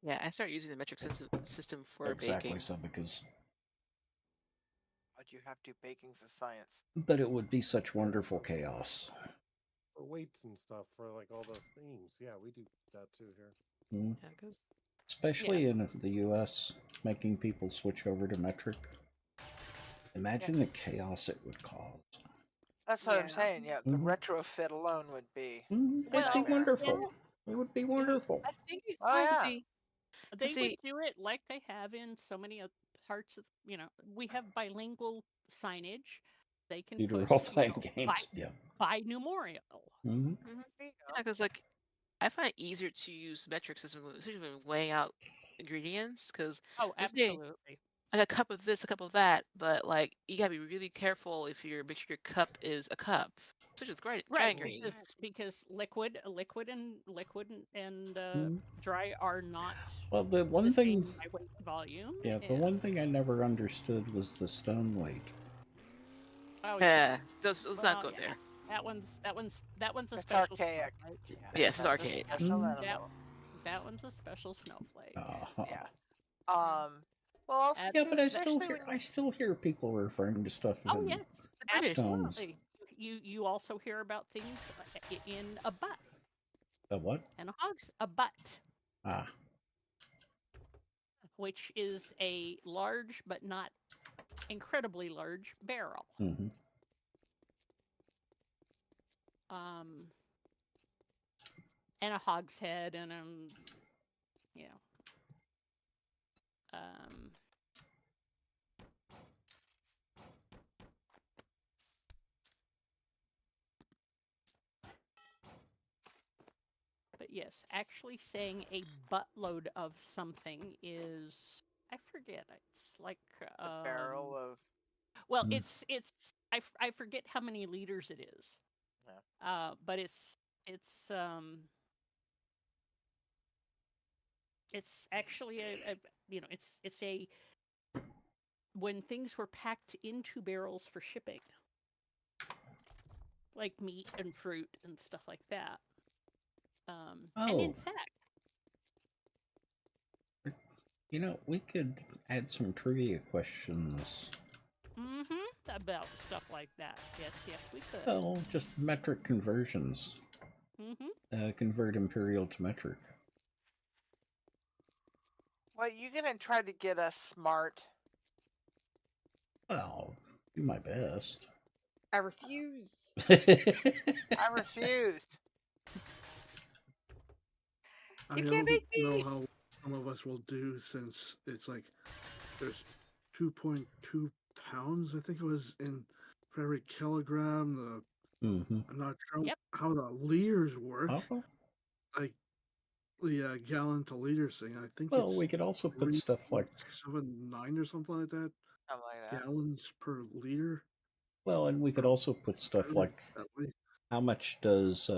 Yeah, I started using the metric system for Exactly. baking. So because, But you have to. Baking's a science. but it would be such wonderful chaos. For weights and stuff, for like all those things. Yeah, we do that too here. Mhm. Yeah, 'cause Especially in the U.S., making people switch over to metric. Imagine the chaos it would cause. That's what I'm Yeah. saying. Yeah, the Mhm. retrofit alone would be. It'd Well, be nightmare. wonderful. It would be wonderful. I think it's Oh fine to yeah. see. they see- would do it like they have in so many parts of, you know, we have bilingual signage. They can Computer put, role you playing know, games. Yeah. by memorial. Mhm. There you go. Yeah, because like I find it easier to use metric system, especially when weighing out ingredients. Because Oh, let's say absolutely. like a cup of this, a cup of that, but like you gotta be really careful if you're make sure your cup is a cup, especially with dry Right, ingredients. because liquid and Mhm. dry are not Well, the the one same thing, by weight and volume. yeah, the and- one thing I never understood was the stone weight. Oh Yeah, let's well, not go yeah. there. That one's a It's special archaic. snowflake. Yes, it's That's arcade. a special Mhm. animal. That one's a special snowflake. Yeah. Well, also Yeah, too, but especially when I still hear people referring to stuff Oh in yes, The British. stones. absolutely. You also hear about things in a butt The what? and a hog's a butt, Ah. which is a large but not incredibly large barrel. Mm-hmm. And a hogshead and you know, but yes, actually saying a buttload of something is, I forget. It's like a barrel of. well, Mm. I forget how many liters it is. Yeah. But it's actually a you know, it's a when things were packed into barrels for shipping, like meat and fruit and stuff like that. And in Oh. fact, You know, we could add some trivia questions. about stuff like that. Yes, we could. Well, just metric conversions. Convert imperial to metric. What, you gonna try to get us smart? Well, do my best. I refuse. I refuse. I You can't don't make know me. how some of us will do since it's like there's 2.2 pounds. I think it was for every kilogram. Mm-hmm. I'm not sure Yep. how the liters work. Oh, Like the gallon to liters thing. I think well, it's we could also put stuff like 3.79 or something like that. Something like that. Gallons per liter. well, and we could also put stuff I like that way. how much does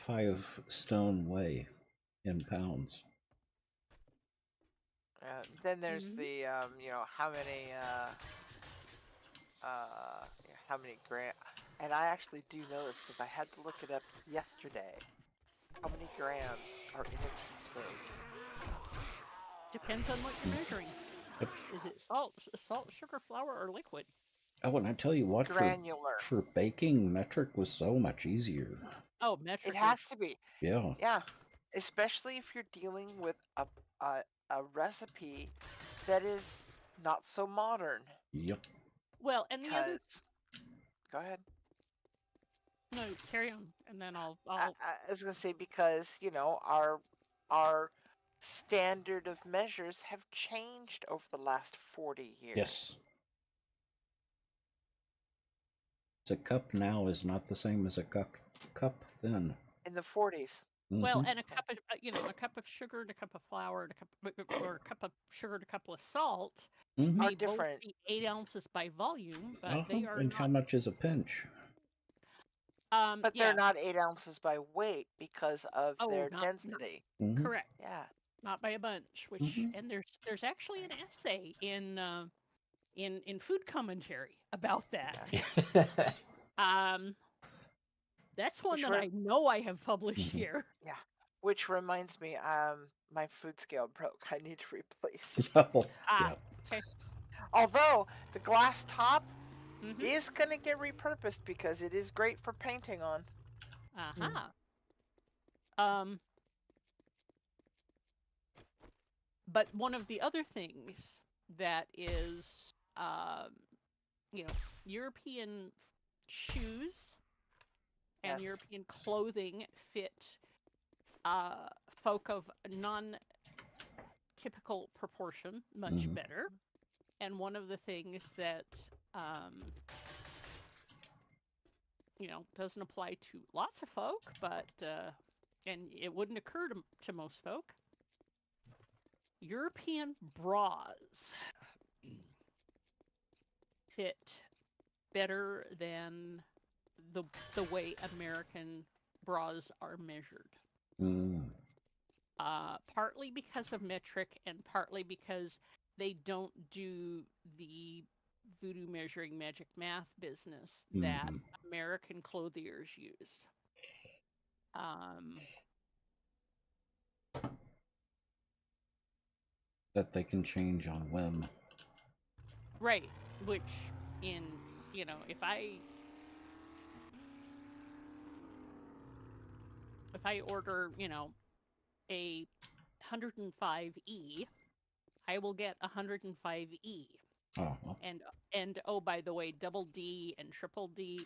5 stone weigh in pounds? Then there's Mhm. the how many gram, and I actually do know this because I had to look it up yesterday. How many grams are in a teaspoon? Depends on what you're measuring. Yep. Is it salt, sugar, flour, or liquid? Oh, and I tell you what, Granular. for baking, metric was so much easier. Oh, metric. It has to be. Yeah. Yeah, especially if you're dealing with a recipe that is not so modern. Yep. Well, and the other. Because, go ahead. No, carry on, and then I'll. I was gonna say because our standard of measures have changed over the last 40 years. Yes. A cup now is not the same as a cup then. In the 40s. Well, Mhm. and a cup of a cup of sugar and a cup of flour and a cup of sugar and a cup of salt Mhm. may Are both different. be 8 ounces by volume, but they are And how not. much is a pinch? But Yeah. they're not 8 ounces by weight because of Oh, their not density. Mhm. correct. Yeah. Not by a bunch. Which Mhm. and there's actually an essay in food commentary about that. That's one Which that re- I know I have published Mhm. here. Yeah. Which reminds me, my food scale broke. I need to replace it. Oh, Ah, yeah. okay. Although the glass top Mm-hmm. is going to get repurposed because it is great for painting on. Uh-huh. But one of the other things that is, European shoes and Yes. European clothing fit folk of non-typical proportion much Mhm. better. And one of the things that, doesn't apply to lots of folk, but, and it wouldn't occur to most folk, European bras fit better than the way American bras are measured. Mm. Partly because of metric and partly because they don't do the voodoo measuring magic math business that Mhm. American clothiers use. That they can change on whim. Right, which if I order, a 105E, I will get 105E. Oh, well. And oh, by the way, double D and triple D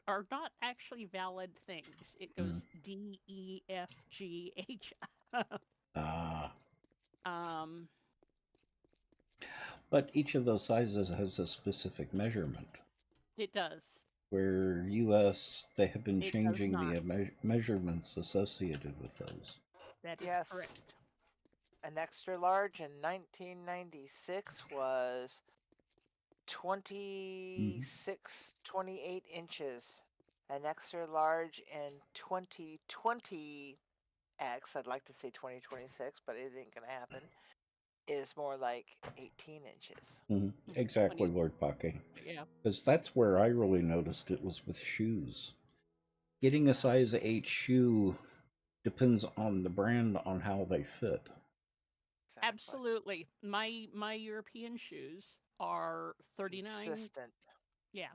are not actually valid things. It goes D, E, F, G, H. But each of those sizes has a specific measurement. It does. Where US, they have been It does changing not. the measurements associated with those. That is Yes. correct. An extra large in 1996 was 26, 28 inches. An extra large in 2020X, I'd like to say 2026, but it ain't going to happen, is more like 18 inches. Exactly, Lord Pake. Yeah. Because that's where I really noticed it was with shoes. Getting a size 8 shoe depends on the brand on how they fit. Exactly. Absolutely. My European shoes are 39. Consistent. Yeah.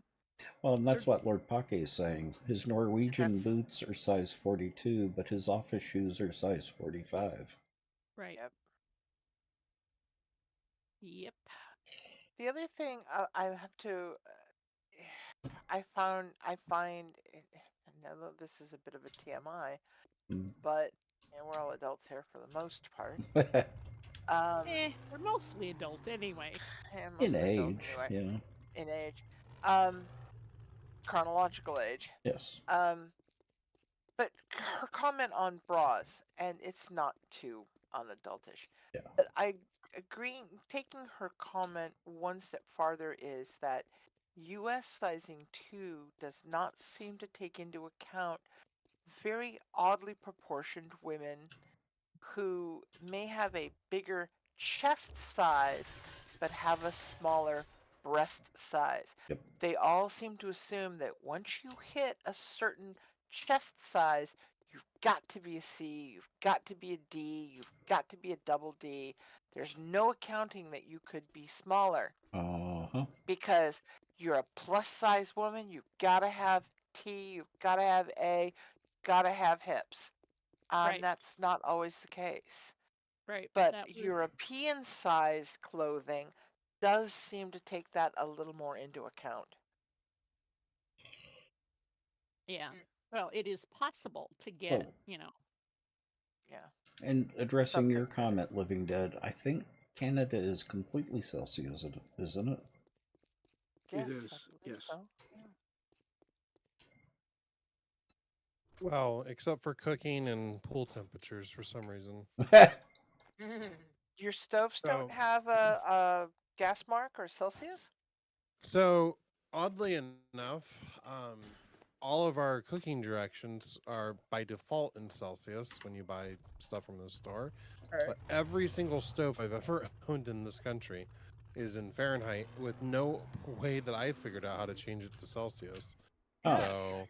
Well, and that's what Lord Pake is saying. His Norwegian boots are size 42, but his office shoes are size 45. Right. Yep. The other thing I have to, I find, I know this is a bit of a TMI, but And we're all adults here for the most part. We're mostly adult anyway. And In mostly adults age, anyway. yeah. In age. Chronological age. Yes. But her comment on bras, and it's not too unadultish. Yeah. But I agree. Taking her comment one step farther is that U.S. sizing 2 does not seem to take into account very oddly proportioned women who may have a bigger chest size but have a smaller breast size. Yep. They all seem to assume that once you hit a certain chest size, you've got to be a C, you've got to be a D, you've got to be a double D. There's no accounting that you could be smaller Uh-huh. because you're a plus size woman, you've got to have T, you've got to have A, got to have hips. Right. That's not always the case. Right. But That was European size clothing does seem to take that a little more into account. yeah. Well, it is possible to get, Oh. you know. Yeah. And addressing your Something. comment, Living Dead, I think Canada is completely Celsius, isn't it? Yes, is, I believe yes. so. Yeah. Well, except for cooking and pool temperatures for some reason. Your stoves So- don't have a gas mark or Celsius? So oddly enough, all of our cooking directions are by default in Celsius when you buy stuff from the store. Right. But every single stove I've ever owned in this country is in Fahrenheit with no way that I figured out how to change it to Celsius. Oh. So,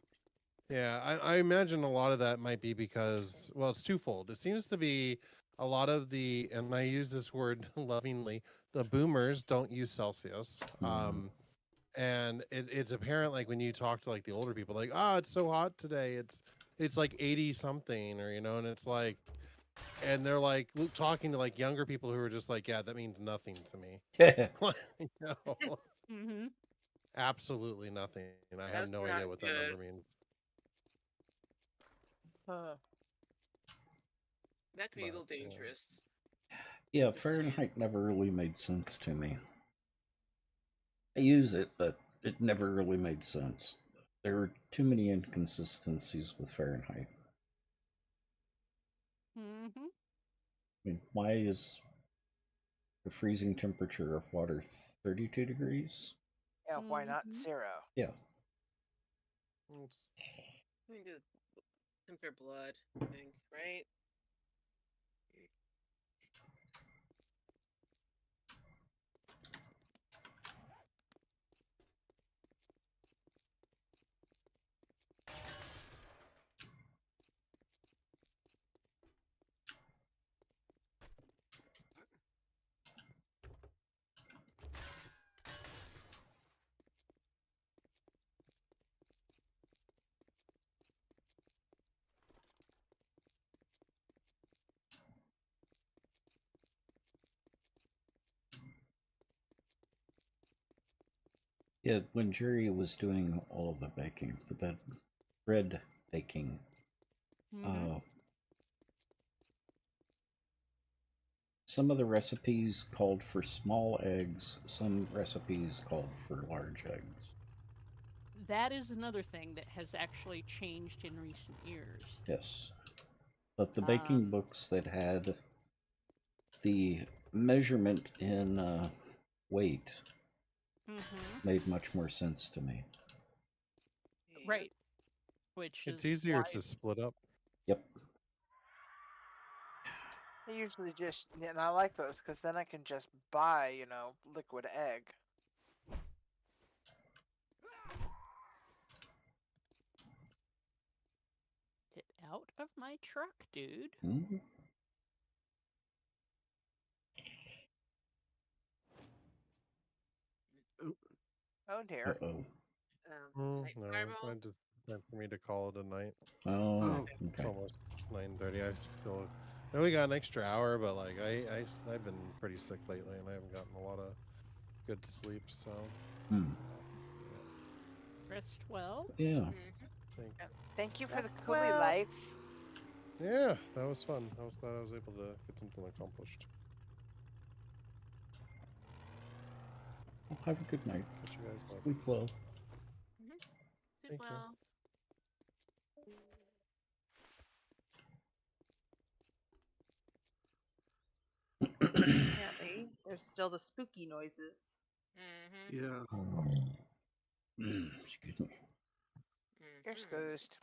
yeah, I imagine a lot of that might be because, well, it's twofold. It seems to be a lot of the, and I use this word lovingly, the boomers don't use Celsius. Mhm. And it's apparent, like when you talk to like the older people, like, oh, it's so hot today, it's like 80 something, or and it's like, and they're like talking to like younger people who are just like, yeah, that means nothing to me. Mm-hmm. Absolutely nothing, and I have That's no not idea what that good. number means. That could be a But, little yeah. dangerous. Yeah, Just saying. Fahrenheit never really made sense to me. I use it, but it never really made sense. There are too many inconsistencies with Fahrenheit. Mm-hmm. I mean, why is the freezing temperature of water 32 degrees? Yeah, why not Mhm. 0? Yeah. I think it's compare blood, I think, right? Yeah, when Jerry was doing all of the baking, bread baking, Mm-hmm. some of the recipes called for small eggs, some recipes called for large eggs. That is another thing that has actually changed in recent years. Yes. But the baking Um, books that had the measurement in weight Mm-hmm. made much more sense to me. Right. Which It's is easier why. to split up. Yep. I usually just, and I like those because then I can just buy, liquid egg. Get out of my truck, dude. Mm-hmm. Oh dear. Uh-oh. Night No, fireball. I just time for me to call it a night. Oh, It's okay. almost 9:30. I just feel. I know we got an extra hour, but like I've been pretty sick lately, and I haven't gotten a lot of good sleep. So Hmm. Rest well. Yeah. Mhm. think Thank you for the Rest coolie well. lights. Yeah, that was fun. I was glad I was able to get something accomplished. Well, have a good night. Catch you guys later. Sleep well. Sleep Thank you. well. Apparently, there's still the spooky noises. Mm-hmm. Yeah. Excuse me. You're excused.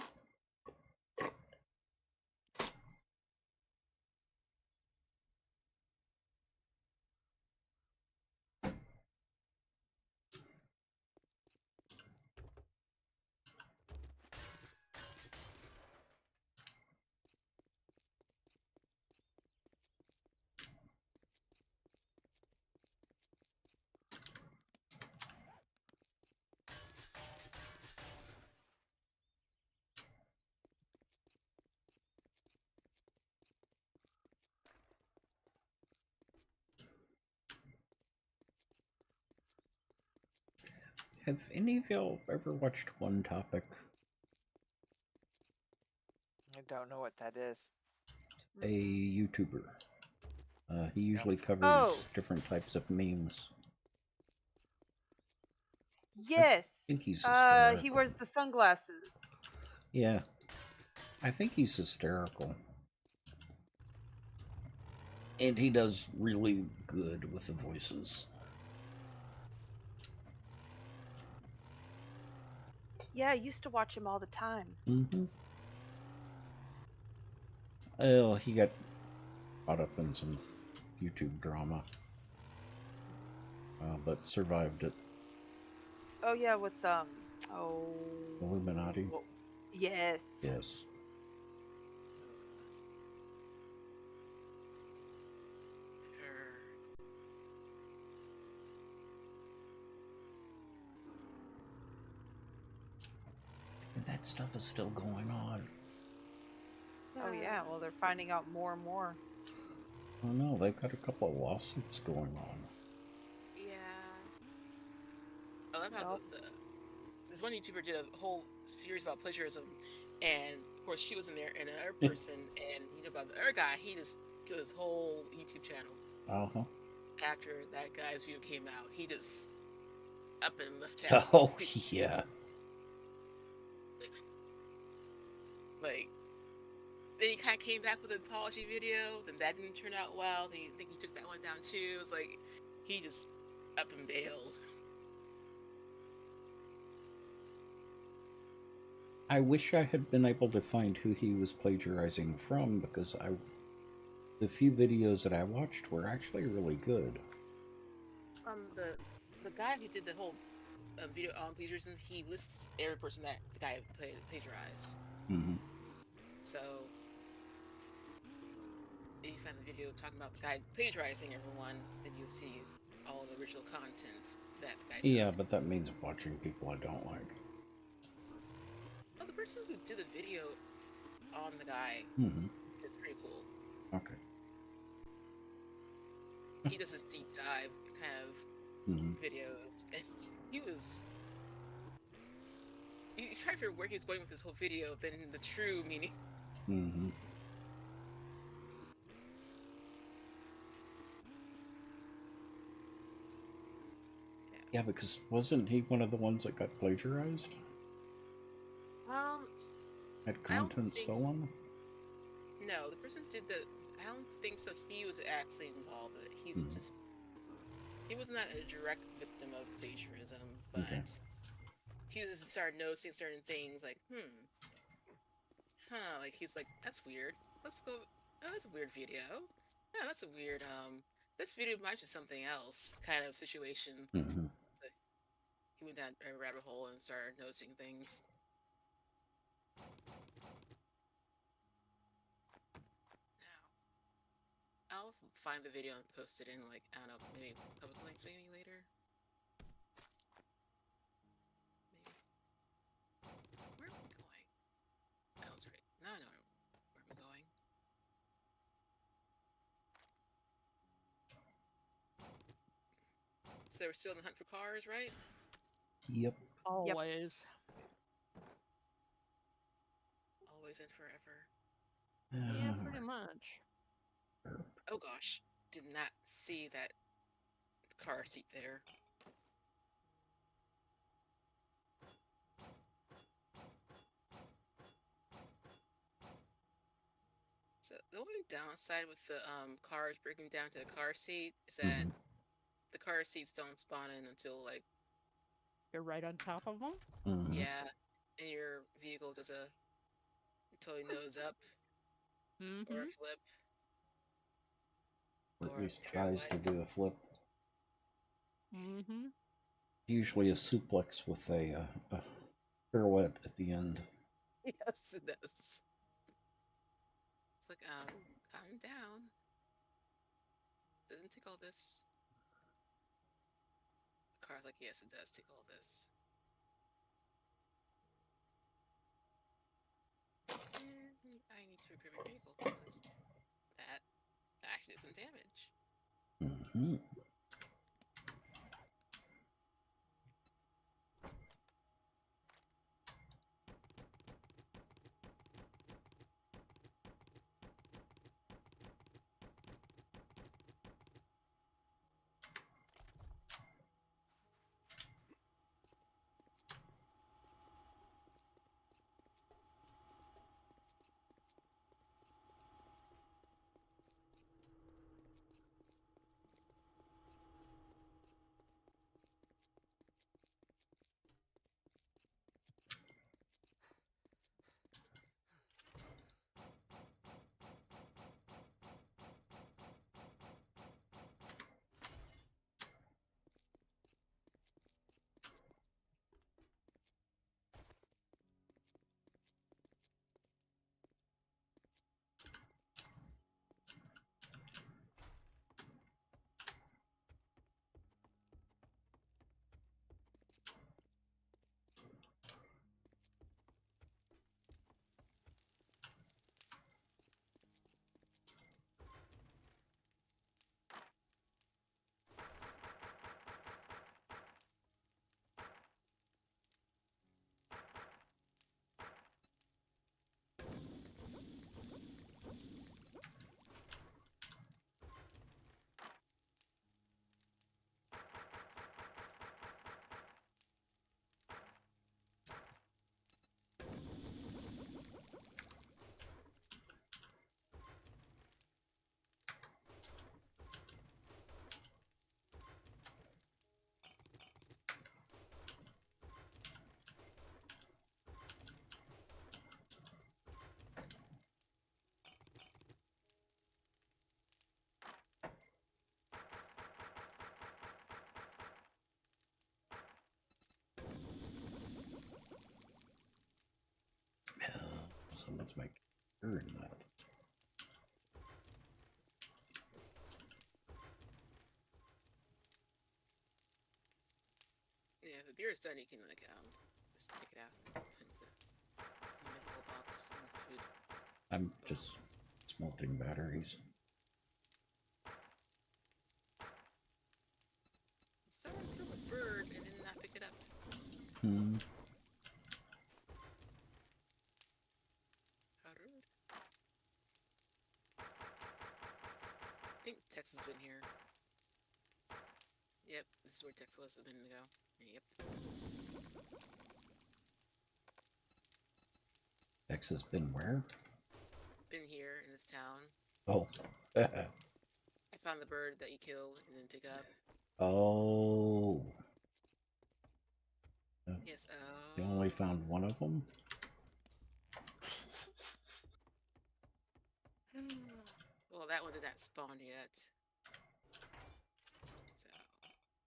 Have any of y'all ever watched One Topic? I don't know what that is. A YouTuber. He usually covers Oh. different types of memes. Yes. think he's He hysterical. wears the sunglasses. Yeah. I think he's hysterical. And he does really good with the voices. Yeah, I used to watch him all the time. Mm-hmm. Well, he got caught up in some YouTube drama. But survived it. Oh yeah, with Illuminati? well, yes. Yes. And that stuff is still going on. Oh yeah, well they're finding out more and more. Oh no, they've got a couple of lawsuits going on. Yeah. I love how this one YouTuber did a whole series about plagiarism, and of course she was in there, and another person, and about the other guy, he just killed his whole YouTube channel. Uh-huh. After that guy's video came out, he just up and left town. Oh, yeah. Like, then he kind of came back with an apology video, then that didn't turn out well, then I think he took that one down too. It was like, he just up and bailed. I wish I had been able to find who he was plagiarizing from, because the few videos that I watched were actually really good. The guy who did the whole video on plagiarism, he lists every person that the guy plagiarized. Mm-hmm. So if you find the video talking about the guy plagiarizing everyone, then you'll see all the original content that the guy took. Yeah, but that means watching people I don't like. Oh, the person who did the video on the guy is pretty cool. Okay. He does this deep dive kind of videos, and he tried to figure where he was going with this whole video than the true meaning. Mm-hmm. Yeah, because wasn't he one of the ones that got plagiarized? Had content stolen? No, the person did the. I don't think so. He was actually involved with it. He's just. He was not a direct victim of plagiarism, but he just started noticing certain things like, like he's like, that's weird. Let's go. Oh, that's a weird video. Yeah, that's a weird. This video might be something else kind of situation. Like, he went down a rabbit hole and started noticing things. I'll find the video and post it in, like, I don't know, maybe public links maybe later. Maybe. Where are we going? That was right. Now I know where I'm going. So we're still in the hunt for cars, right? Yep. Always. Always and forever. Yeah, pretty much. Oh gosh, did not see that car seat there. So the only downside with the cars breaking down to the car seat is that the car seats don't spawn in until like You're right on top of them. yeah, and your vehicle does a totally nose up or a flip. Or at Or least tries to pirouette. do a flip. Mm-hmm. Usually a suplex with a pirouette at the end. Yes, it does. It's like, calm down. Doesn't take all this. The car's like, yes, it does take all this. And I need to repair my vehicle because that actually did some damage. Mm-hmm. Someone's making sure in that. Yeah, the beer is done. You can like just take it out, put it in the medical box and the food. I'm just smelting batteries. Someone killed a bird and did not pick it up. How rude. I think Tex has been here. Yep, this is where Tex was a minute ago. Yep. X has been where? Been here in this town. Oh. I found the bird that you killed and didn't pick up. Oh. Yes, You only found one of them? Well, that one did not spawn yet. So,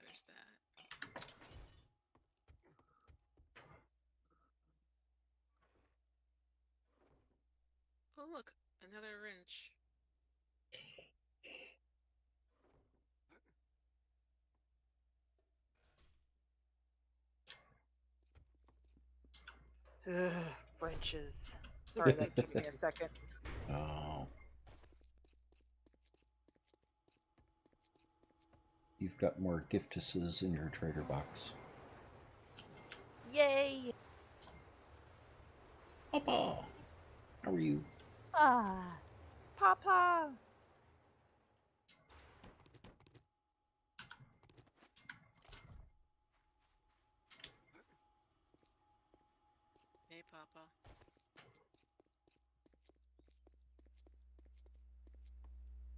there's that. Oh, look, another wrench. Ugh, wrenches. Sorry, that took me a second. Oh. You've got more giftuses in your trader box. Yay! Papa! How are you? Ah. Papa. Hey, Papa.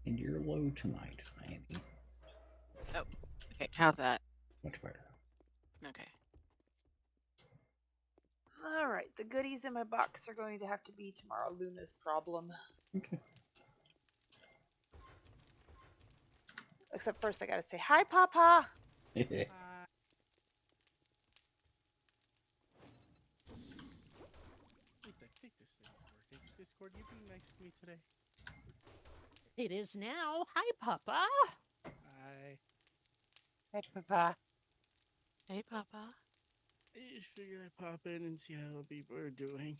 And you're low tonight, Andy. Oh, okay. How's that? Much better. Okay. All right, the goodies in my box are going to have to be tomorrow Luna's problem. Okay. Except first, I gotta say hi, Papa. I think this thing is working. Discord, you being nice to me today? It is now. Hi, Papa. I Hey, Papa. Hey, Papa. just figured I'd pop in and see how people are doing.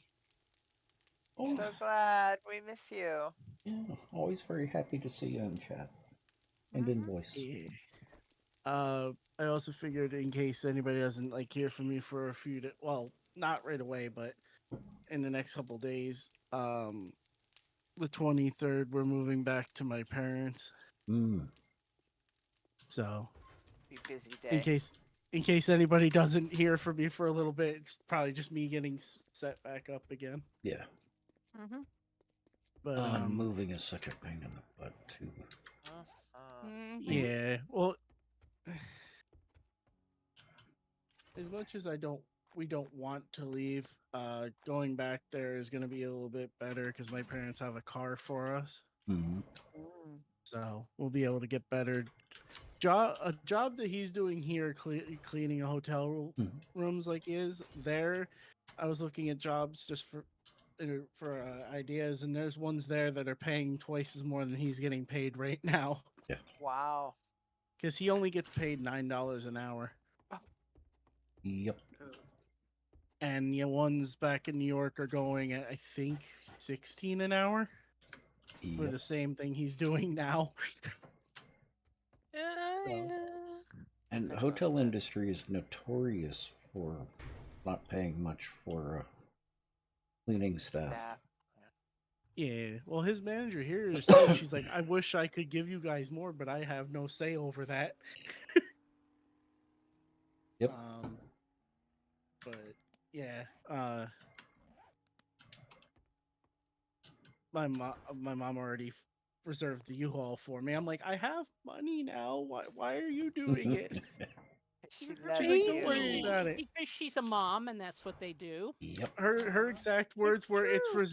Oh, So glad. We miss you. yeah. Always very happy to see you in chat and in voice. Yeah. I also figured in case anybody doesn't like hear from me for a few well, not right away, but in the next couple days, the 23rd, we're moving back to my parents. Mm. So, Be busy in day. case anybody doesn't hear from me for a little bit, it's probably just me getting set back up again. Yeah. Mm-hmm. But Moving is such a pain in the butt too. Mm-hmm. yeah, well, as much as we don't want to leave. Going back there is going to be a little bit better because my parents have a car for us, Mm-hmm. so we'll be able to get better a job that he's doing here, cleaning a hotel rooms like is there. I was looking at jobs just for ideas, and there's ones there that are paying twice as more than he's getting paid right now. Yeah. Wow. Because he only gets paid $9 an hour. Yep. And the ones back in New York are going at, I think, 16 an hour for Yep. the same thing he's doing now. So, And hotel industry is notorious for not paying much for cleaning staff. yeah, well, his manager here said, she's like, I wish I could give you guys more, but I have no say over that. Yep. But yeah, my mom already reserved the U-Haul for me. I'm like, I have money now. Why are you doing it? She She's loves like, don't you. worry about it. Because she's a mom, and that's what they do. Yep. Her exact words It's were, true.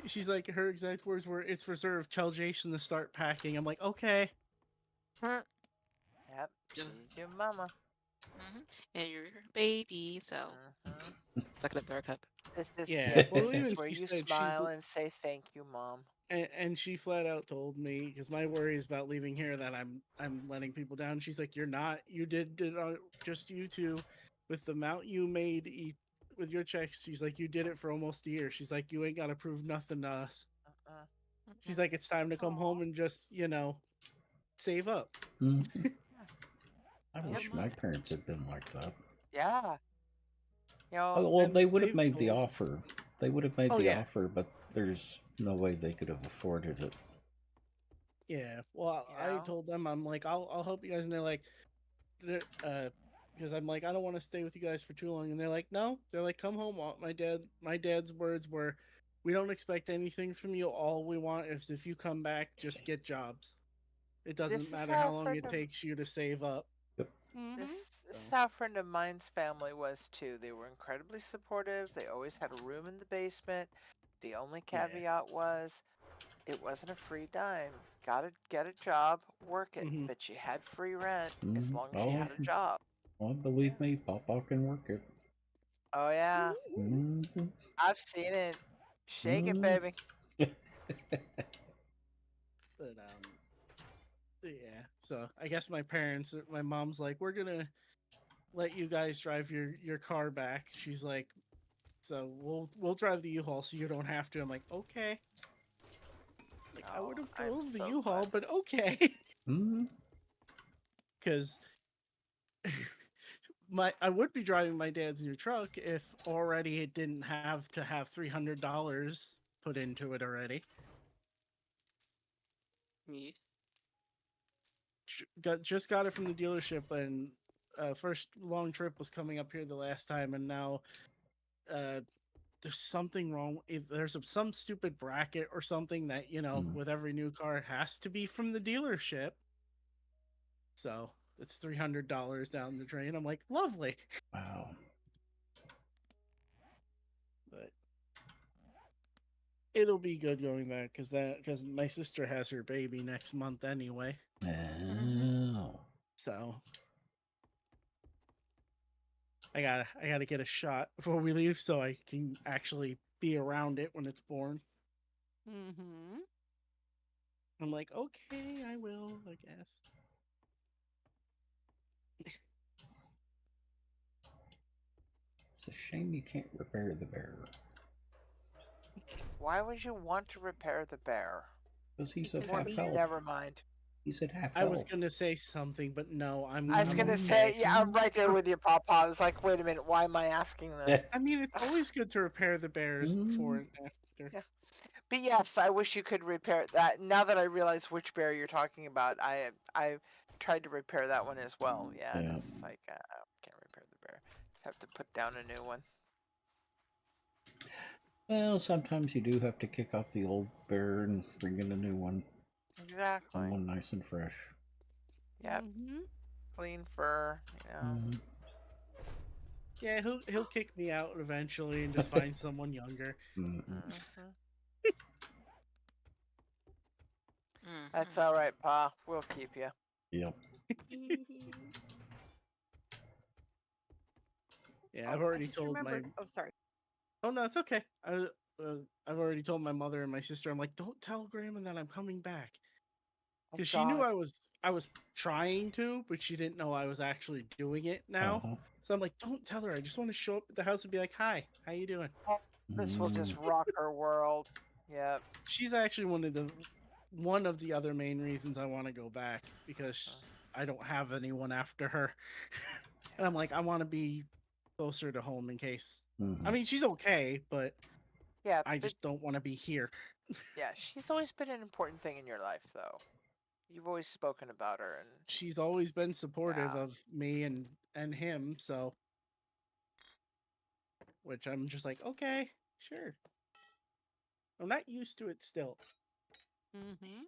she's like, her exact words were, it's reserved. Tell Jason to start packing. I'm like, okay. Yep. She's your mama. And you're a baby, so suck it up, Buttercup. This is Yeah, well, this even is where she you said smile and say thank you, mom. and she flat out told me, because my worry is about leaving here, that I'm letting people down. She's like, you're not. You did it just you two, with the amount you made with your checks. She's like, you did it for almost a year. She's like, you ain't got to prove nothing to us. She's like, it's time to come home and just save up. Mm-hmm. I wish my parents had been like that. Yeah. You know, Oh, well, and they would have they've made the told- offer. They would have made Oh, the yeah. offer, but there's no way they could have afforded it. Yeah, well, I told them, I'm like, I'll help you guys, and they're like, because I'm like, I don't want to stay with you guys for too long, and they're like, no, they're like, come home. My dad's words were, we don't expect anything from you. All we want is if you come back, just get jobs. It doesn't matter how long it takes you to save up. This is how a friend of mine's family was too. They were incredibly supportive. They always had a room in the basement. The only caveat was it wasn't a free dime. Gotta get a job, work it, but you had free rent as long as you had a job. Well, believe me, Papa can work it. Oh yeah, Mm-hmm. I've seen it. Shake it, baby. But yeah. So I guess my mom's like, we're gonna let you guys drive your car back. She's like, so we'll drive the U-Haul so you don't have to. I'm like, okay. Like, I would have drove the U-Haul, but okay. Because I would be driving my dad's new truck if already it didn't have to have $300 put into it already. Me. Just got it from the dealership, and first long trip was coming up here the last time, and now there's something wrong. There's some stupid bracket or something that, with every new car has to be from the dealership. So it's $300 down the drain. I'm like, lovely. Wow. But it'll be good going back because my sister has her baby next month anyway. Oh. So I gotta get a shot before we leave so I can actually be around it when it's born. Mm-hmm. I'm like, okay, I will, I guess. It's a shame you can't repair the bear. Why would you want to repair the bear? Because he's at Because half he's- health. Never mind. He's at half I health. was gonna say something, but no, I was gonna say, yeah, I'm right there with you, Papa. I was like, wait a minute, why am I asking this? I mean, it's always good to repair the bears before and after. Yeah. But yes, I wish you could repair that. Now that I realize which bear you're talking about, I tried to repair that one as well. Yeah, and it's like I can't repair the bear. Just have to put down a new one. Well, sometimes you do have to kick off the old bear and bring in a new one. Exactly. Someone nice and fresh. Yep. Mm-hmm. Clean fur. Yeah, he'll kick me out eventually and just find someone younger. That's all right, Pa. We'll keep you. Yep. Yeah, I've already just told my. remembered. Oh, sorry. Oh no, it's okay. I've already told my mother and my sister. I'm like, don't tell Grandma that I'm coming back, because she knew I was trying to, but she didn't know I was actually doing it now. So I'm like, don't tell her. I just want to show up at the house and be like, hi, how you doing? This will just rock her world. Yep. She's actually one of the other main reasons I want to go back, because I don't have anyone after her. And I'm like, I want to be closer to home in case. I mean, she's okay, but yeah, I just don't want to be here. Yeah, she's always been an important thing in your life, though. You've always spoken about her, and she's always been supportive of me and him. So, which I'm just like, okay, sure. I'm not used to it still. Mm-hmm.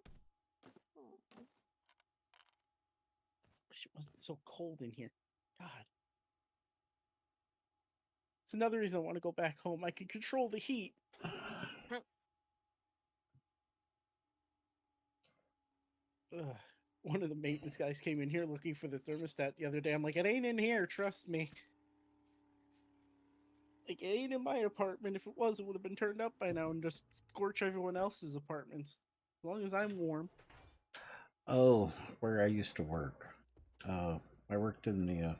Wish it wasn't so cold in here. God. It's another reason I want to go back home. I can control the heat. One of the maintenance guys came in here looking for the thermostat the other day. I'm like, it ain't in here, trust me. Like, it ain't in my apartment. If it was, it would have been turned up by now and just scorch everyone else's apartments. As long as I'm warm. Oh, where I used to work. I worked in the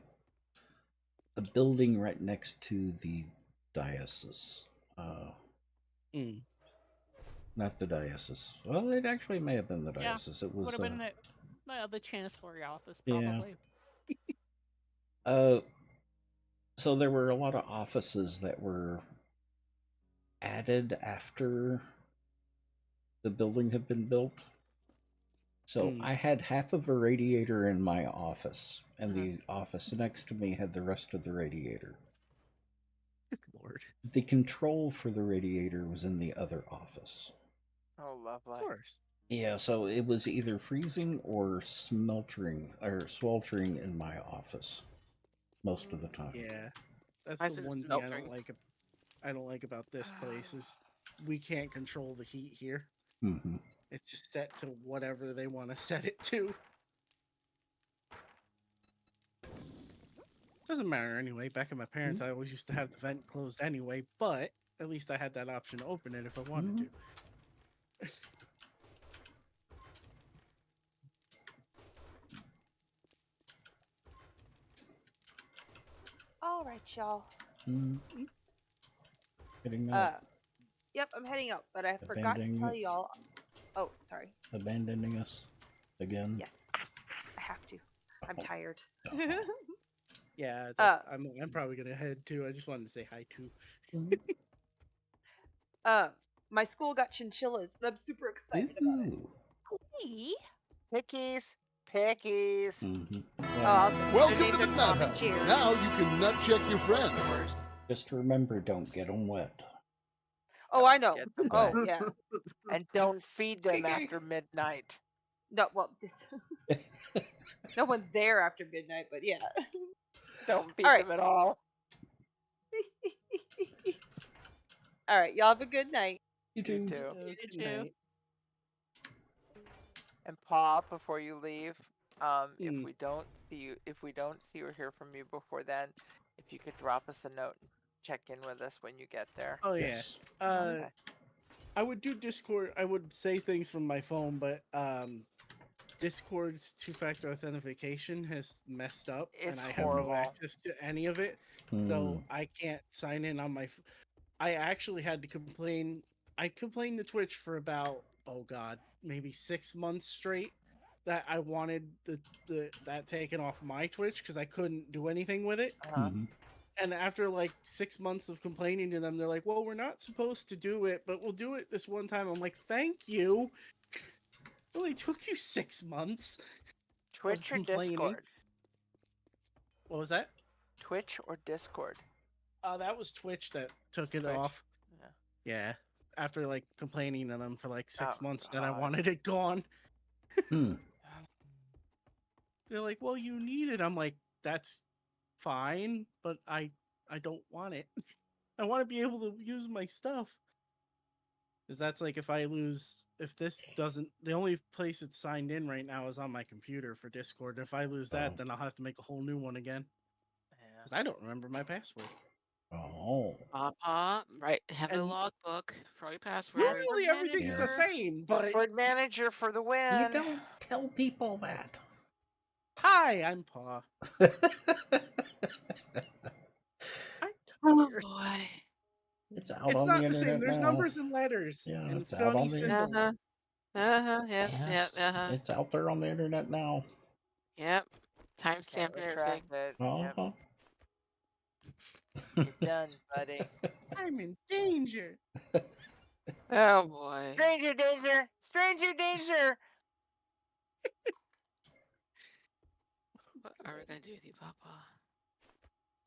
a building right next to the diocese. Not the diocese. Well, it actually may have been the diocese. It was would have been the chancellery office, yeah. probably. So there were a lot of offices that were added after the building had been built. So I had half of a radiator in my office, and the office next to me had the rest of the radiator. Good Lord. The control for the radiator was in the other office. Oh, lovely. Of course. Yeah, so it was either freezing or sweltering in my office most of the time. Yeah, that's the one thing I don't like about this place is we can't control the heat here. It's just set to whatever they want to set it to. Doesn't matter anyway. Back at my parents', I always used to have the vent closed anyway, but at least I had that option to open it if I wanted to. All right, y'all. Heading out. Yep, I'm heading out, but I forgot to tell y'all. Oh, sorry. Abandoning us again? Yes, I have to. I'm tired. Yeah, I'm probably gonna head too. I just wanted to say hi too. My school got chinchillas, and I'm super excited about it. Ooh. Wee. Pickies. Pickies. Mhm. Oh, Well, Welcome their to names the are Tom Nut and Hut. Jerry. Now you can nut check your friends. just remember, don't get them wet. Oh, I Don't know. get them Oh, wet. yeah. And don't feed them after midnight. No, well, no one's there after midnight, but yeah. Don't feed All right. them at all. All right, y'all have a good night. You You do. too. You Good too. night. And Pa, before you leave, if Mm. we don't see or hear from you before then, if you could drop us a note and check in with us when you get there. Oh Yes. yeah. Okay. I would do Discord. I would say things from my phone, but Discord's two-factor authentication has messed up, It's and I have no horrible. access to any of it, so I can't sign in on my. I actually had to complain. I complained to Twitch for about maybe 6 months straight that I wanted that taken off my Twitch because I couldn't do anything with it. Mhm. And after like 6 months of complaining to them, they're like, "Well, we're not supposed to do it, but we'll do it this one time." I'm like, "Thank you." It only took you 6 months. Twitch or complaining. Discord? What was that? Twitch or Discord? That was Twitch that took it Twitch. off. Yeah. Yeah. After like complaining to them for like 6 Oh, months that I God. wanted it gone. Hmm. They're like, "Well, you need it." I'm like, "That's fine, but I don't want it. I want to be able to use my stuff." Because that's like if this doesn't, the only place it's signed in right now is on my computer for Discord. If I lose that, Oh. then I'll have to make a whole new one again. Yeah. Because I don't remember my password. Oh. Right. Have a And- logbook for all your passwords. Usually everything's the manager. same, but Password manager for the You win. don't tell people that. hi, I'm Pa. Oh boy. It's out It's on not the the same. internet There's now. numbers and letters Yeah, and it's out funny on the symbols. Yep. Yes, it's out there on the internet now. Yep. Can't Timestamp and retract everything. it. Yep. Uh-huh. You're done, buddy. I'm in danger. Oh boy. Stranger danger! Stranger danger! What are we gonna do with you, Papa?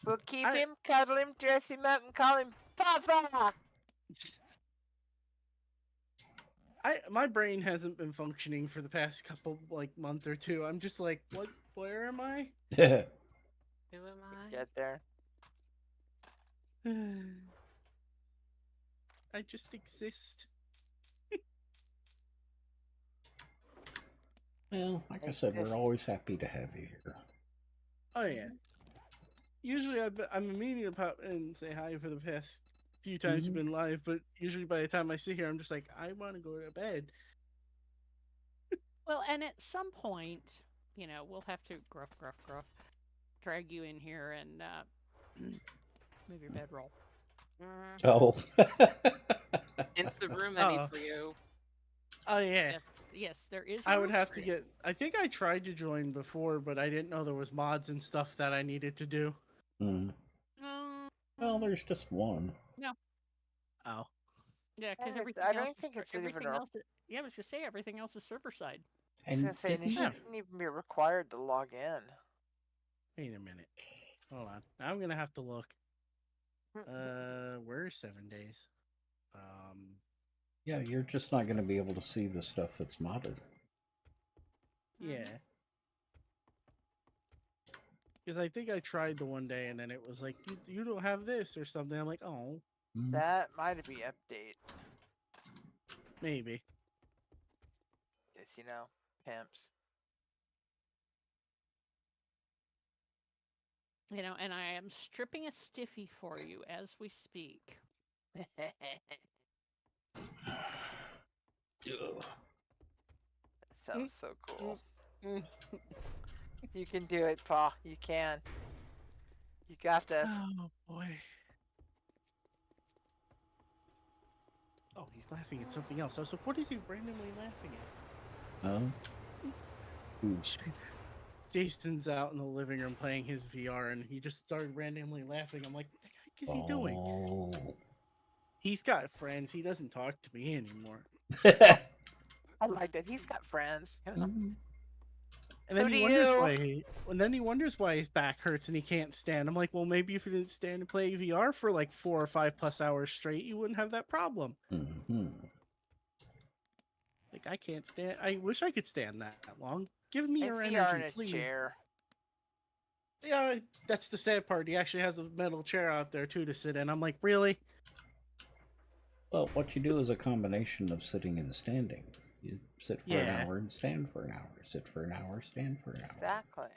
We'll keep I- him, cuddle him, dress him up, and call him Papa! My brain hasn't been functioning for the past couple month or two. I'm just like, what? Where am I? Who am I? Get there. I just exist. Well, like I said, we're always happy to have you here. Oh yeah. Usually I'm meaning to pop in and say hi for the past few times you've been live, but usually by the time I sit here, I'm just like, I want to go to bed. Well, and at some point, we'll have to gruff, drag you in here and move your bedroll. Oh. Into the room I need Oh. for you. Oh yeah. Yes, there is. I a would room have for to you. get. I think I tried to join before, but I didn't know there was mods and stuff that I needed to do. Well, there's just one. Oh. Yeah, because I everything don't else. think it's everything even a- else. Yeah, I was gonna say everything else is server side. I was And gonna say, and you didn't- shouldn't even be required to log in. Wait a minute. Hold on. Now I'm gonna have to look. Where's 7 days? Yeah, you're just not going to be able to see the stuff that's modded. Yeah. Because I think I tried the one day and then it was like, you don't have this or something. I'm like, oh, That might be update. maybe. Guess pimps. And I am stripping a stiffy for you as we speak. That sounds so cool. You can do it, Paul. You can. You got this. Oh boy. Oh, he's laughing at something else. I was like, what is he randomly laughing at? Ooh. Jason's out in the living room playing his VR and he just started randomly laughing. I'm like, what the heck is he doing? Oh. He's got friends. He doesn't talk to me anymore. I like that. He's got friends. Mhm. And So then do he wonders you. why he wonders why his back hurts and he can't stand. I'm like, well, maybe if you didn't stand and play VR for like 4 or 5+ hours straight, you wouldn't have that problem. Mhm. Like I can't stand. I wish I could stand that long. Give me A your VR in energy, a please. chair. Yeah, that's the sad part. He actually has a metal chair out there too to sit in. I'm like, really? Well, what you do is a combination of sitting and standing. You sit for an Yeah. hour and stand for an hour. Sit for an hour, stand for an hour. Exactly.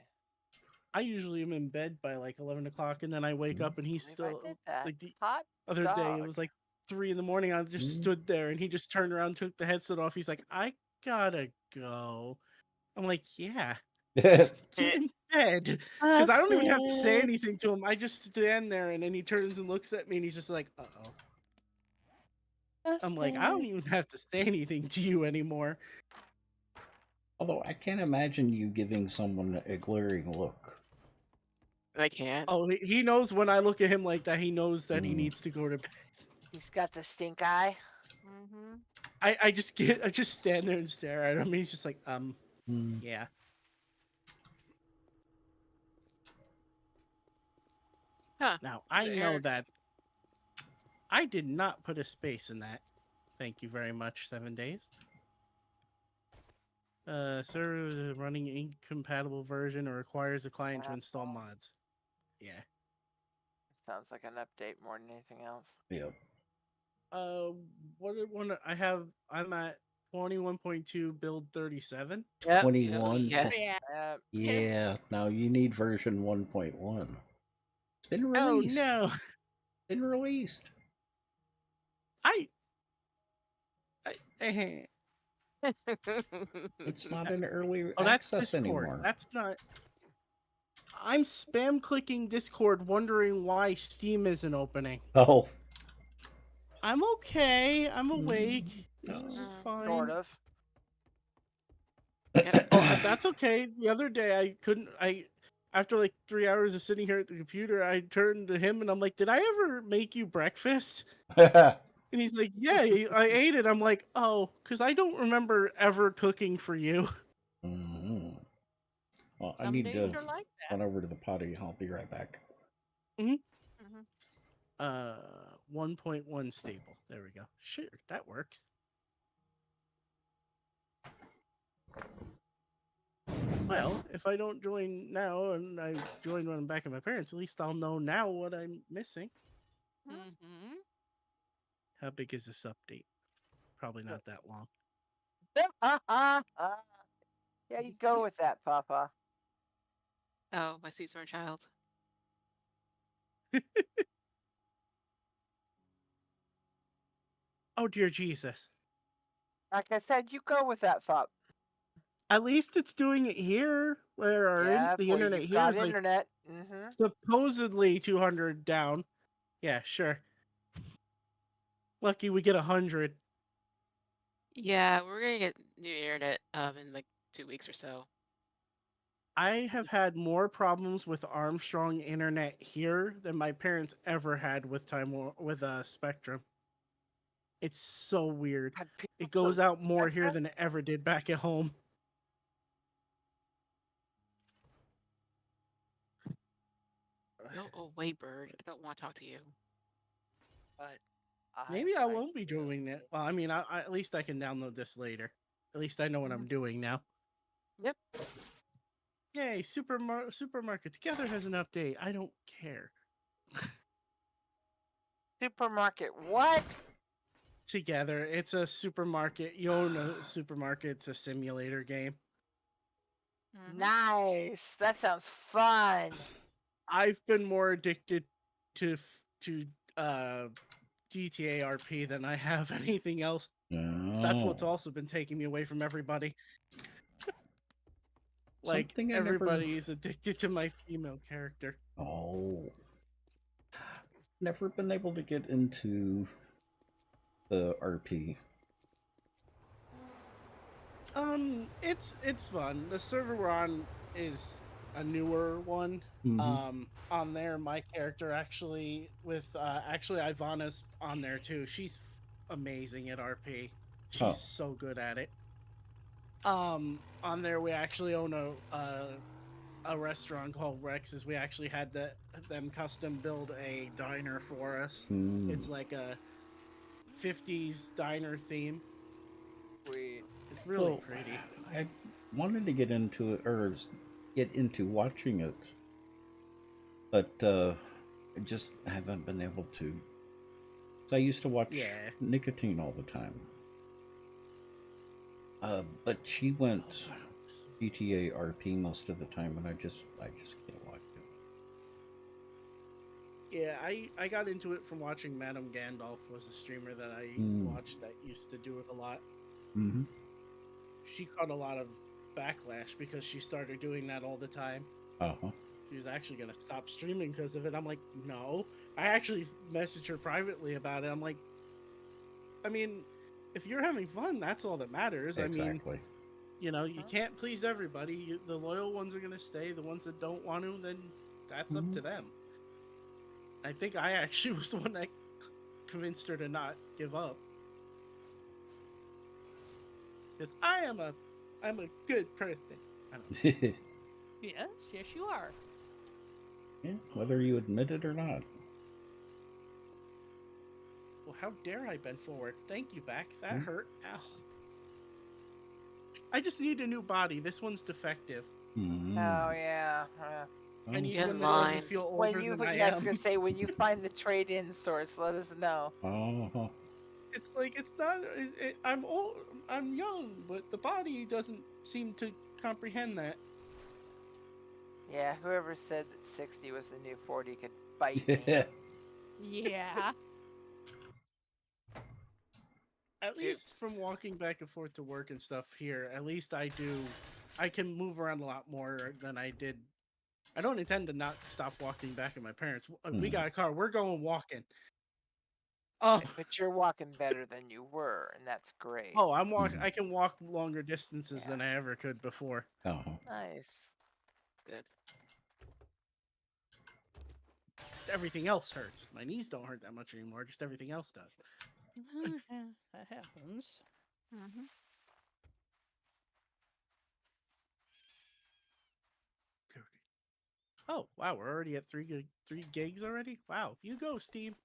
I usually am in bed by like 11 o'clock, and then I wake up and he's Believe I still did that. like the Hot other day. It dog. was like 3 in the morning. I just stood there, and he just turned around, took the headset off. He's like, "I gotta go." I'm like, "Yeah, get in bed," because I don't even have to say anything to him. I just stand there, and then he turns and looks at me, and he's just like, "Uh-oh." I'm like, I don't even have to say anything to you anymore. Although I can't imagine you giving someone a glaring look. I can't. Oh, he knows when I look at him like that. He knows that he needs to go to bed. He's got the stink eye. Mm-hmm. I just stand there and stare at him. He's just like, yeah. Huh. Now I So know Eric, that I did not put a space in that. Thank you very much. 7 days. Server is running incompatible version or requires a client to install mods. Yeah. Sounds like an update more than anything else. Yep. What did one I have? I'm at 21.2 build 37. Yep. 21. Yeah. Yeah. Yeah. Now you need version 1.1. It's been Oh released. no! Been released. It's not in early Oh, that's access Discord. anymore. That's not. I'm spam clicking Discord, wondering why Steam isn't opening. Oh. I'm okay. I'm awake. This is fine. Sort of. That's okay. The other day I couldn't. After like 3 hours of sitting here at the computer, I turned to him and I'm like, "Did I ever make you breakfast?" And he's like, "Yeah, I ate it." I'm like, "Oh, because I don't remember ever cooking for you." Mm-hmm. Well, I Some need days to are like that. run over to the potty. I'll be right back. 1.1 stable. There we go. Sure, that works. Well, if I don't join now and I join when I'm back at my parents', at least I'll know now what I'm missing. Mm-hmm. How big is this update? Probably not that long. Yeah, you go with that, Papa. Oh, my sweet smart child. Oh dear Jesus. Like I said, you go with that thought. At least it's doing it here, where the well, internet you've here got is like internet. supposedly 200 down. Yeah, sure. Lucky we get 100. Yeah, we're gonna get new internet in like 2 weeks or so. I have had more problems with Armstrong internet here than my parents ever had with Spectrum. It's so weird. It goes out more here than it ever did back at home. Go away, bird. I don't want to talk to you. But Maybe I won't be doing that. Well, I mean, at least I can download this later. At least I know what I'm doing now. Yep. Yay! Supermarket Together has an update. I don't care. Supermarket what? Together, it's a supermarket. You own a supermarket. It's a simulator game. Nice. That sounds fun. I've been more addicted to GTA RP than I have anything else. That's what's also been taking me away from everybody. Like, Something I everybody's addicted to my female character. Oh. Never been able to get into the RP. It's fun. The server we're on is a newer one. Mhm. On there, my character actually actually Ivana's on there too. She's amazing at RP. She's Oh. so good at it. On there we actually own a restaurant called Rex's. We actually had them custom build a diner for us. It's like a 50s diner theme. Sweet. It's really Well, pretty. I wanted to get into it, or get into watching it, but I just haven't been able to. So I used to watch Yeah. Nicotine all the time. But she went GTA RP most of the time, and I just can't watch it. Yeah, I got into it from watching Madame Gandalf was a streamer that I watched that used to do it a lot. Mm-hmm. She caught a lot of backlash because she started doing that all the time. Uh-huh. She was actually going to stop streaming because of it. I'm like, no. I actually messaged her privately about it. I'm like, I mean, if you're having fun, that's all that matters. Exactly. I mean, you know, you can't please everybody. The loyal ones are going to stay. The ones that don't want to, then that's up to them. I think I actually was the one that convinced her to not give up. Because I'm a good person. I don't know. Yes, you are. Yeah, whether you admit it or not. Well, how dare I bend forward? Thank you, back. That hurt. Ow. I just need a new body. This one's defective. Oh yeah. I need Get one in that doesn't line. feel older When you, than I yeah, I was am. gonna say when you find the trade-in sorts, let us know. Uh-huh. It's like it's not. I'm old. I'm young, but the body doesn't seem to comprehend that. Yeah, whoever said that 60 was the new 40 could bite me. Yeah. At least from walking back and forth to work and stuff here, at least I can move around a lot more than I did. I don't intend to not stop walking back at my parents. We got a car. We're going walking. Oh, But you're walking better than you were, and that's great. oh, I'm walking. I can walk longer distances than I ever could before. Uh-huh. Nice. Good. Just everything else hurts. My knees don't hurt that much anymore. Just everything else does. Yeah, that happens. Mm-hmm. Oh wow, we're already at 3 gigs already. Wow, you go, Steam.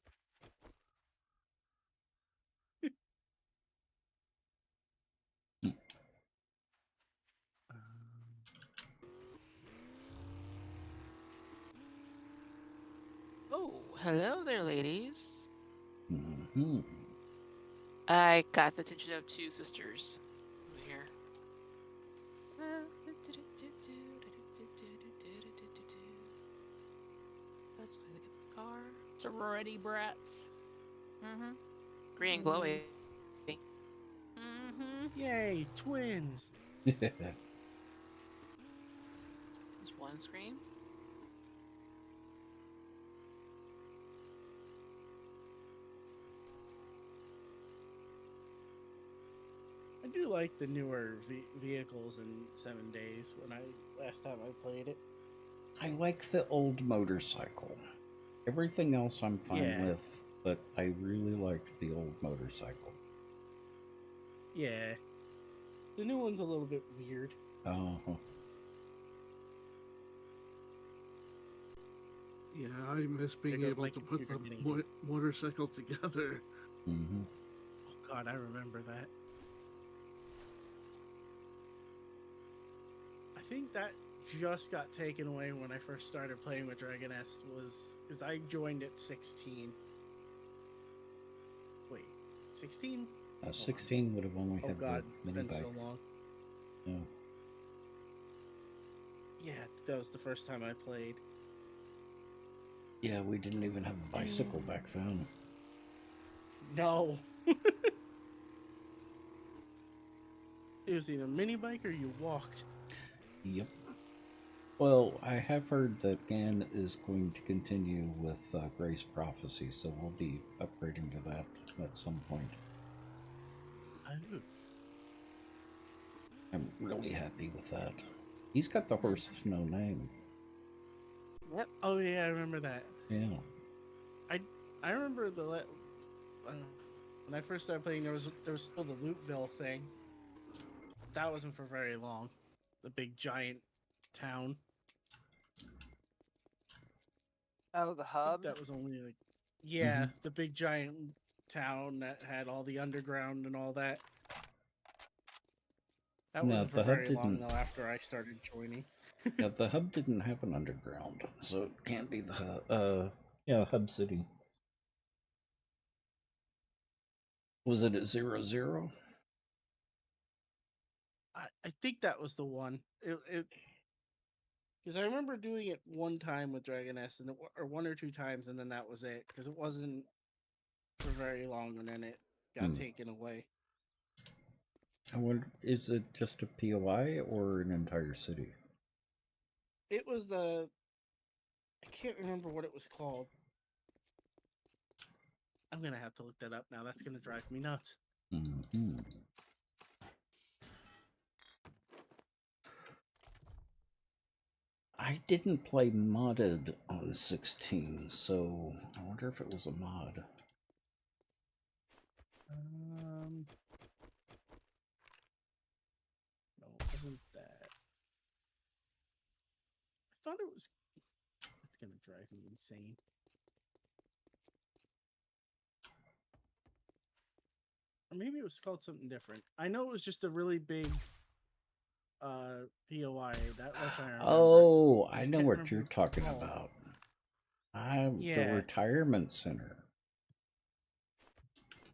Oh, hello there, ladies. Mm-hmm. I got the attention of two sisters over here. That's why they get the car. Sorority brats. Mm-hmm. Green and glowy. Mm-hmm. Yay, twins. There's one screen. I do like the newer vehicles in 7 days. Last time I played it, I like the old motorcycle. Everything else I'm fine with, but I really liked the old motorcycle. Yeah, the new one's a little bit weird. Uh-huh. Yeah, I miss being able to put the motorcycle together. Mm-hmm. Oh God, I remember that. I think that just got taken away when I first started playing with Dragon S, was because I joined at 16. Wait, 16? 16 would have only had God, the it's mini been bike. so long. Yeah. Yeah, that was the first time I played. Yeah, we didn't even have a bicycle back then. No. It was either mini bike or you walked. Yep. Well, I have heard that GAN is going to continue with Grace Prophecy, so we'll be upgrading to that at some point. Oh. I'm really happy with that. He's got the horse with no name. Yep. Oh yeah, I remember that. Yeah. I remember when I first started playing, there was still the Lootville thing. That wasn't for very long. The big giant town. Oh, the I think hub. that was only like, yeah, the big giant town that had all the underground and all that. That No, wasn't for the hub very long didn't. though. After I started joining. Yeah, the hub didn't have an underground, so it can't be the hub. Yeah, Hub City. Was it at 0-0? I think that was the one. It because I remember doing it one time with Dragon S, or one or two times, and then that was it. Because it wasn't for very long, and then it got taken away. I wonder, is it just a POI or an entire city? It was the I can't remember what it was called. I'm gonna have to look that up now. That's gonna drive me nuts. Mm-hmm. I didn't play modded on 16, so I wonder if it was a mod. No, it wasn't that. I thought it was. It's gonna drive me insane. Or maybe it was called something different. I know it was just a really big POI. That much I remember. Oh, I just know can't what remember you're it's talking called. about. The Yeah. retirement center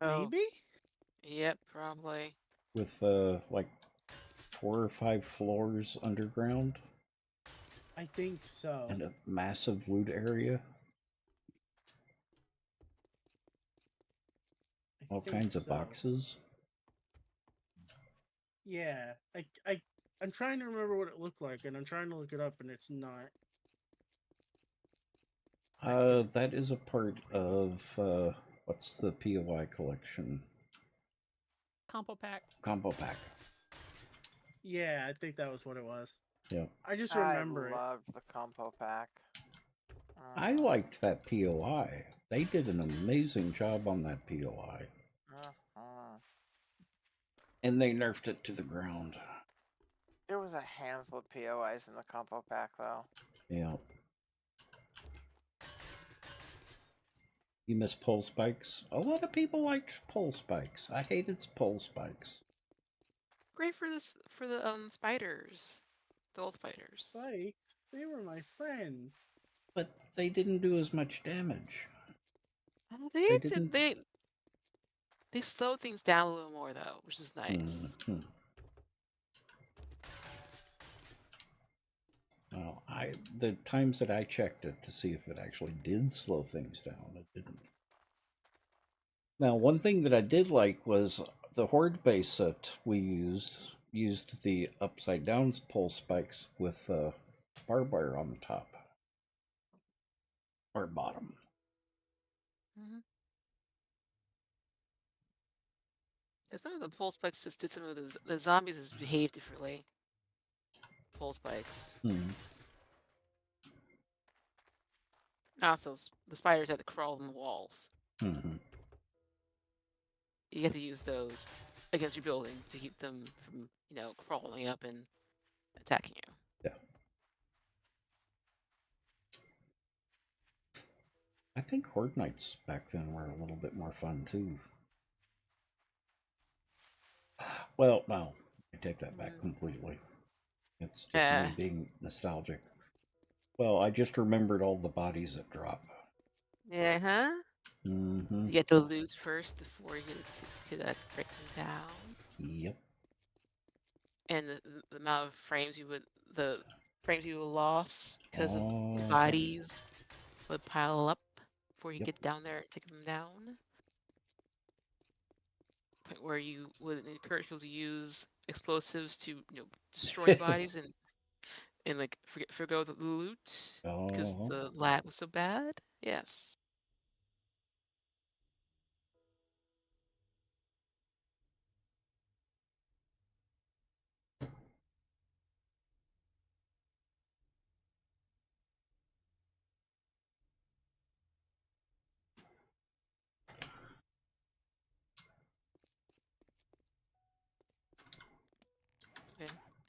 Oh, Maybe? yep, probably. with like 4 or 5 floors underground I think so. and a massive loot area. All kinds of boxes. Yeah, I'm trying to remember what it looked like, and I'm trying to look it up, and it's not. That is a part of what's the POI collection? Combo pack. Combo pack. Yeah, I think that was what it was. Yeah. I just remember it. I loved the compo pack. I liked that POI. They did an amazing job on that POI. And they nerfed it to the ground. There was a handful of POIs in the compo pack, though. Yeah. You miss pole spikes? A lot of people liked pole spikes. I hated pole spikes. Great for this for the spiders, the old spiders. Spikes, they were my friends. But they didn't do as much damage. They didn't. They slowed things down a little more though, which is nice. Well, the times that I checked it to see if it actually did slow things down, it didn't. Now, one thing that I did like was the Horde base that we used the upside down pole spikes with barbed wire on the top or bottom. Some of the pole spikes just did some of the zombies just behave differently. Pole spikes. Also, the spiders had to crawl on the walls. You have to use those against your building to keep them from, crawling up and attacking you. Yeah. I think Horde Nights back then were a little bit more fun too. Well, no, I take that back completely. It's just me being nostalgic. Well, I just remembered all the bodies that drop. Yeah, huh? You get the loot first before you get to break them down. Yep. And the amount of frames you lost because of the bodies would pile up before you get down there and take them down. Point where you would encourage people to use explosives to destroy the bodies and like forgo the loot because the lag was so bad. Yes.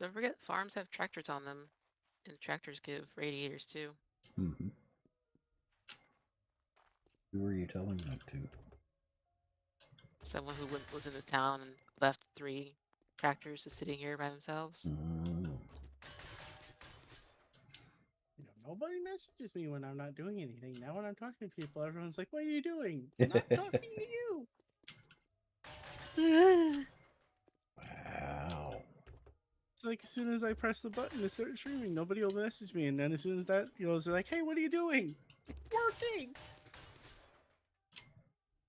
Don't forget, farms have tractors on them, and tractors give radiators too. Mm-hmm. Who were you telling that to? Someone who was in this town and left 3 tractors just sitting here by themselves. Mm. Nobody messages me when I'm not doing anything. Now when I'm talking to people, everyone's like, "What are you doing?" Not talking to you. Wow. It's like as soon as I press the button to start streaming, nobody will message me, and then as soon as that, it's like, "Hey, what are you doing?" Working.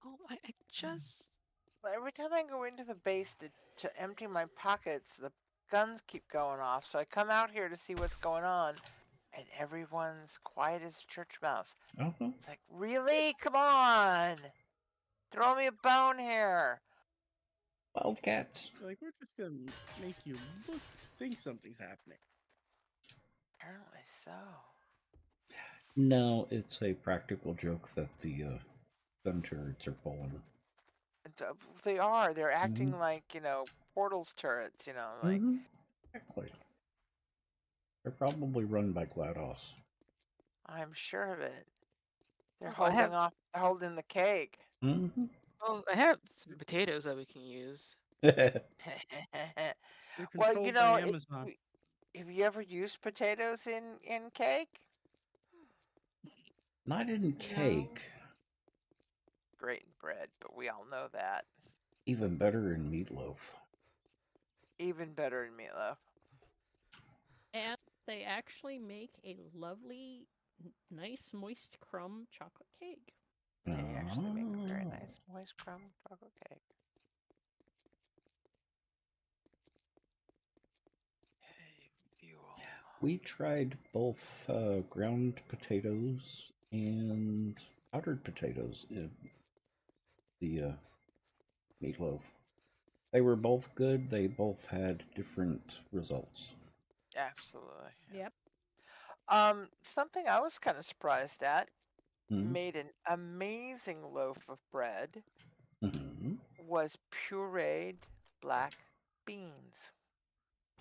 Oh, I just. Well, every time I go into the base to empty my pockets, the guns keep going off. So I come out here to see what's going on, and everyone's quiet as a church mouse. Uh-huh. It's like, really? Come on! Throw me a bone here! Wildcats. Like, we're just gonna make you think something's happening. Apparently so. No, it's a practical joke that the gun turrets are pulling. They are. They're acting Mhm. like, Portals turrets, like. Mm-hmm. Exactly. They're probably run by GLaDOS. I'm sure of it. They're Oh, holding the cake. Mm-hmm. Oh, I have some potatoes that we can use. They're Well, controlled by Amazon. have you ever used potatoes in cake? Not in cake. Great in bread, but we all know that. Even better in meatloaf. Even better in meatloaf. And they actually make a lovely, nice, moist crumb chocolate cake. They actually make a very Oh. nice moist crumb chocolate cake. Hey, fuel. We tried both ground potatoes and powdered potatoes in the meatloaf. They were both good. They both had different results. Absolutely. Yep. Something I was kind of surprised at. Mm-hmm. Made an amazing loaf of bread. Mm-hmm. Was pureed black beans.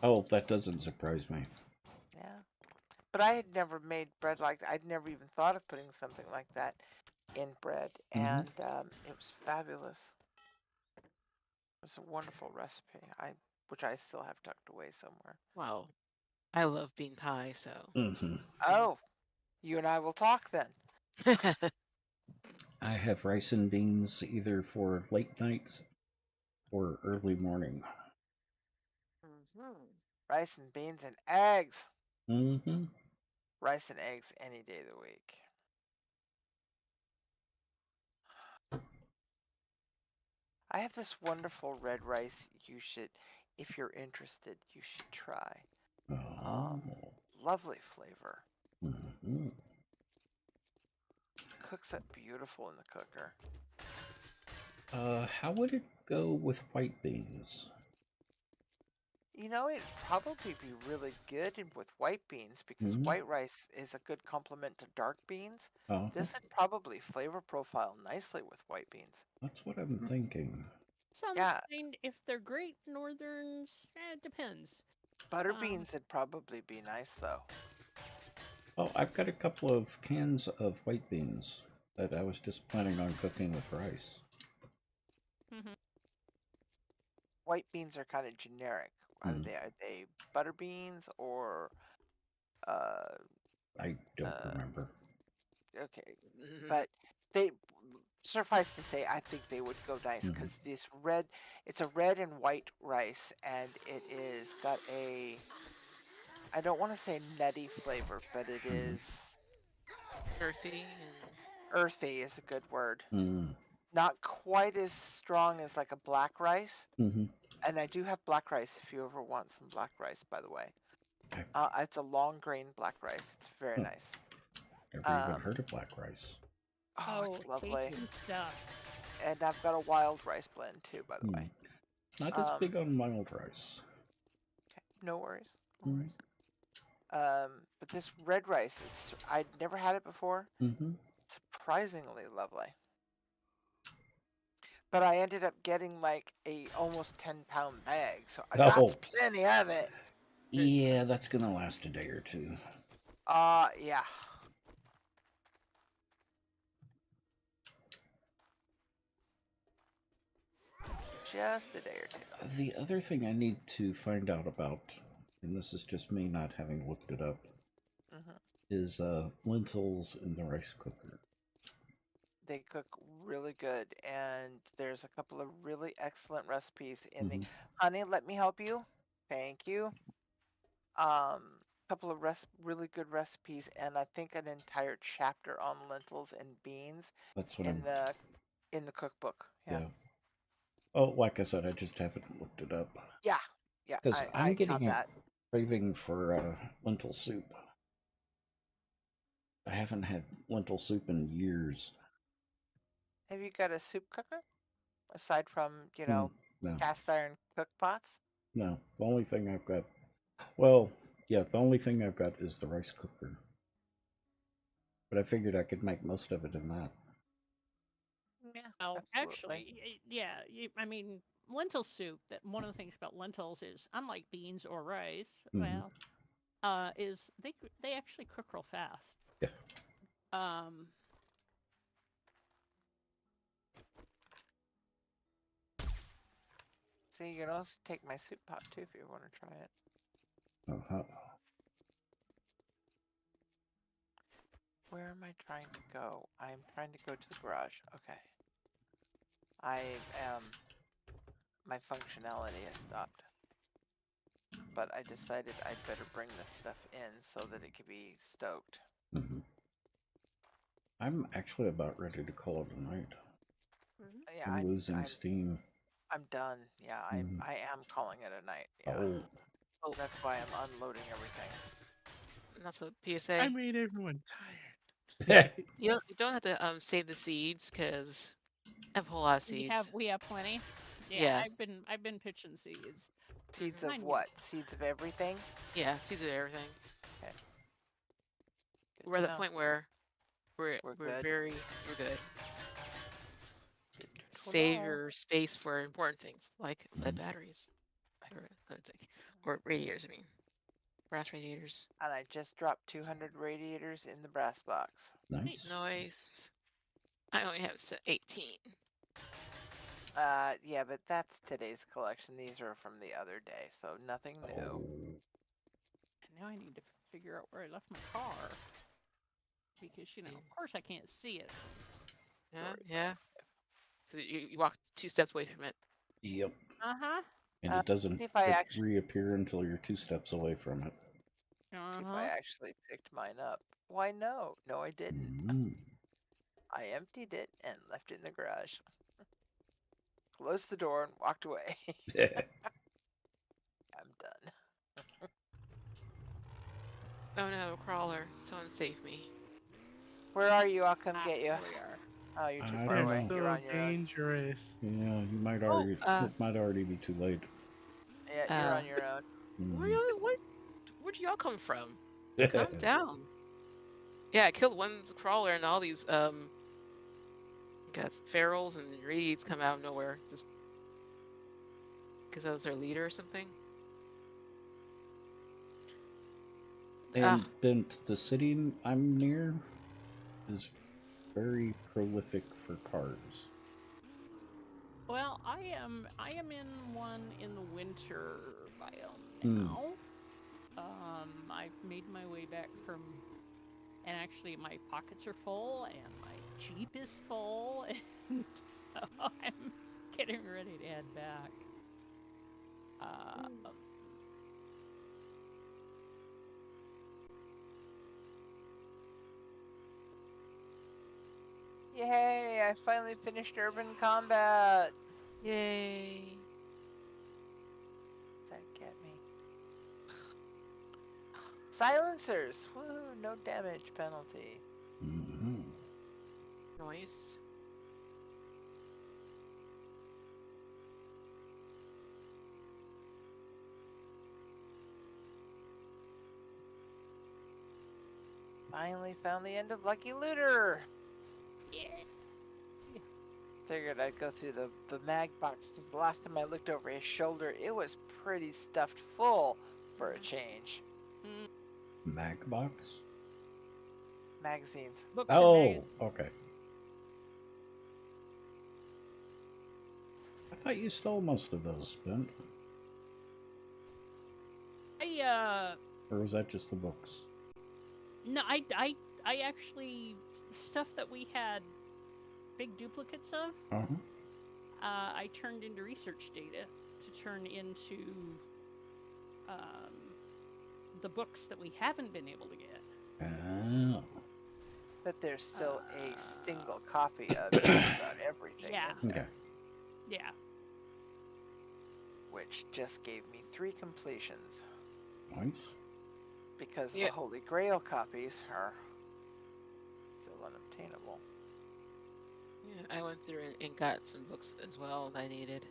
Oh, that doesn't surprise me. Yeah. But I had never made bread like that. I'd never even thought of putting something like that in bread. And it was fabulous. It was a wonderful recipe, which I still have tucked away somewhere. Wow. I love bean pie, so. Mm-hmm. Oh, you and I will talk then. I have rice and beans either for late nights or early morning. Rice and beans and eggs. Mm-hmm. Rice and eggs any day of the week. I have this wonderful red rice if you're interested, you should try. Oh. Lovely flavor. Mm-hmm. Cooks up beautiful in the cooker. How would it go with white beans? It'd probably be really good with white beans because white rice is a good complement to dark beans. This would probably flavor profile nicely with white beans. That's what I'm thinking. Some kind, if they're great northerns, it depends. Butter beans would probably be nice though. Oh, I've got a couple of cans of white beans that I was just planning on cooking with rice. Mm-hmm. White beans are kind of generic. Are they butter beans or? I don't remember. Okay, but they suffice to say, I think they would go nice because it's a red and white rice, and it is got I don't want to say nutty flavor, but it is earthy. Earthy is a good word. Mm. Not quite as strong as like a black rice. Mm-hmm. And I do have black rice if you ever want some black rice, by the way. It's a long grain black rice. It's very nice. Never even heard of black rice. Oh, it's lovely. Stuff. And I've got a wild rice blend too, by the way. Not as big on wild rice. Okay, no worries. No worries. But this red rice I'd never had it before. Surprisingly lovely. But I ended up getting like a almost 10-pound bag, so that's plenty of it. Yeah, that's gonna last a day or two. Yeah. Just a day or two. The other thing I need to find out about, and this is just me not having looked it up, is lentils in the rice cooker. They cook really good, and there's a couple of really excellent recipes in the. Honey, let me help you. Thank you. Couple of really good recipes, and I think an entire chapter on lentils and beans That's what in the cookbook. Yeah. Oh, like I said, I just haven't looked it up. Yeah. Yeah. Because I I'm got getting a that. craving for lentil soup. I haven't had lentil soup in years. Have you got a soup cooker aside from No. cast iron cook pots? No, the only thing I've got. Well, yeah, the only thing I've got is the rice cooker. But I figured I could make most of it in that. Yeah. Oh, absolutely. actually, yeah. I mean, lentil soup. That one of the things about lentils is, unlike beans or rice, well, is they actually cook real fast. Yeah. See, you can also take my soup pot too if you want to try it. Where am I trying to go? I'm trying to go to the garage. Okay. My functionality has stopped. But I decided I'd better bring this stuff in so that it could be stoked. I'm actually about ready to call it a night. Yeah, I'm losing steam. I'm done. Yeah, I am calling it a night. Yeah. Oh. That's why I'm unloading everything. That's a PSA. I made everyone tired. You don't have to save the seeds because I have a whole lot of seeds. We have plenty. Yeah, Yes. I've been pitching seeds. Seeds of what? Seeds of everything? Yeah, seeds of everything. Okay. We're at the point where we're good. we're good. Save your space for important things like lead batteries or radiators. I mean, brass radiators. And I just dropped 200 radiators in the brass box. Nice. I only have 18. Yeah, but that's today's collection. These are from the other day, so nothing new. And now I need to figure out where I left my car. Because, of course I can't see it. Yeah. So you walk 2 steps away from it. Yep. Uh-huh. And it doesn't reappear until you're 2 steps away from it. See if I actually picked mine up. Why, no. No, I didn't. I emptied it and left it in the garage. Closed the door and walked away. I'm done. Oh no, a crawler. Someone save me. Where are you? I'll come get you. Here we are. Oh, you're too far away. So You're on your own. dangerous. Yeah, you might already. It might already be too late. Yeah, you're on your own. Where'd y'all come from? Calm down. Yeah, I killed one crawler and all these got ferals and reeds come out of nowhere. Just because that was their leader or something. And then the city I'm near is very prolific for cars. Well, I am in one in the winter biome now. I've made my way back from, and actually my pockets are full and my Jeep is full, and so I'm getting ready to head back. Yay, I finally finished Urban Combat. Yay. Does that get me? Silencers! Woo, no damage penalty. Nice. Finally found the end of Lucky Looter. Yeah. Figured I'd go through the mag box because the last time I looked over his shoulder, it was pretty stuffed full. for a change. Magbox? Magazines. Books and Oh, okay. I thought you stole most of those, Spent. Or was that just the books? No, I actually stuff that we had big duplicates of. Uh-huh. I turned into research data to turn into the books that we haven't been able to get. Oh. But there's still a single copy of just about everything in there. Okay. Yeah. Which just gave me 3 completions. Nice. Because the Holy Grail copies are still unobtainable. Yeah, I went through and got some books as well that I needed.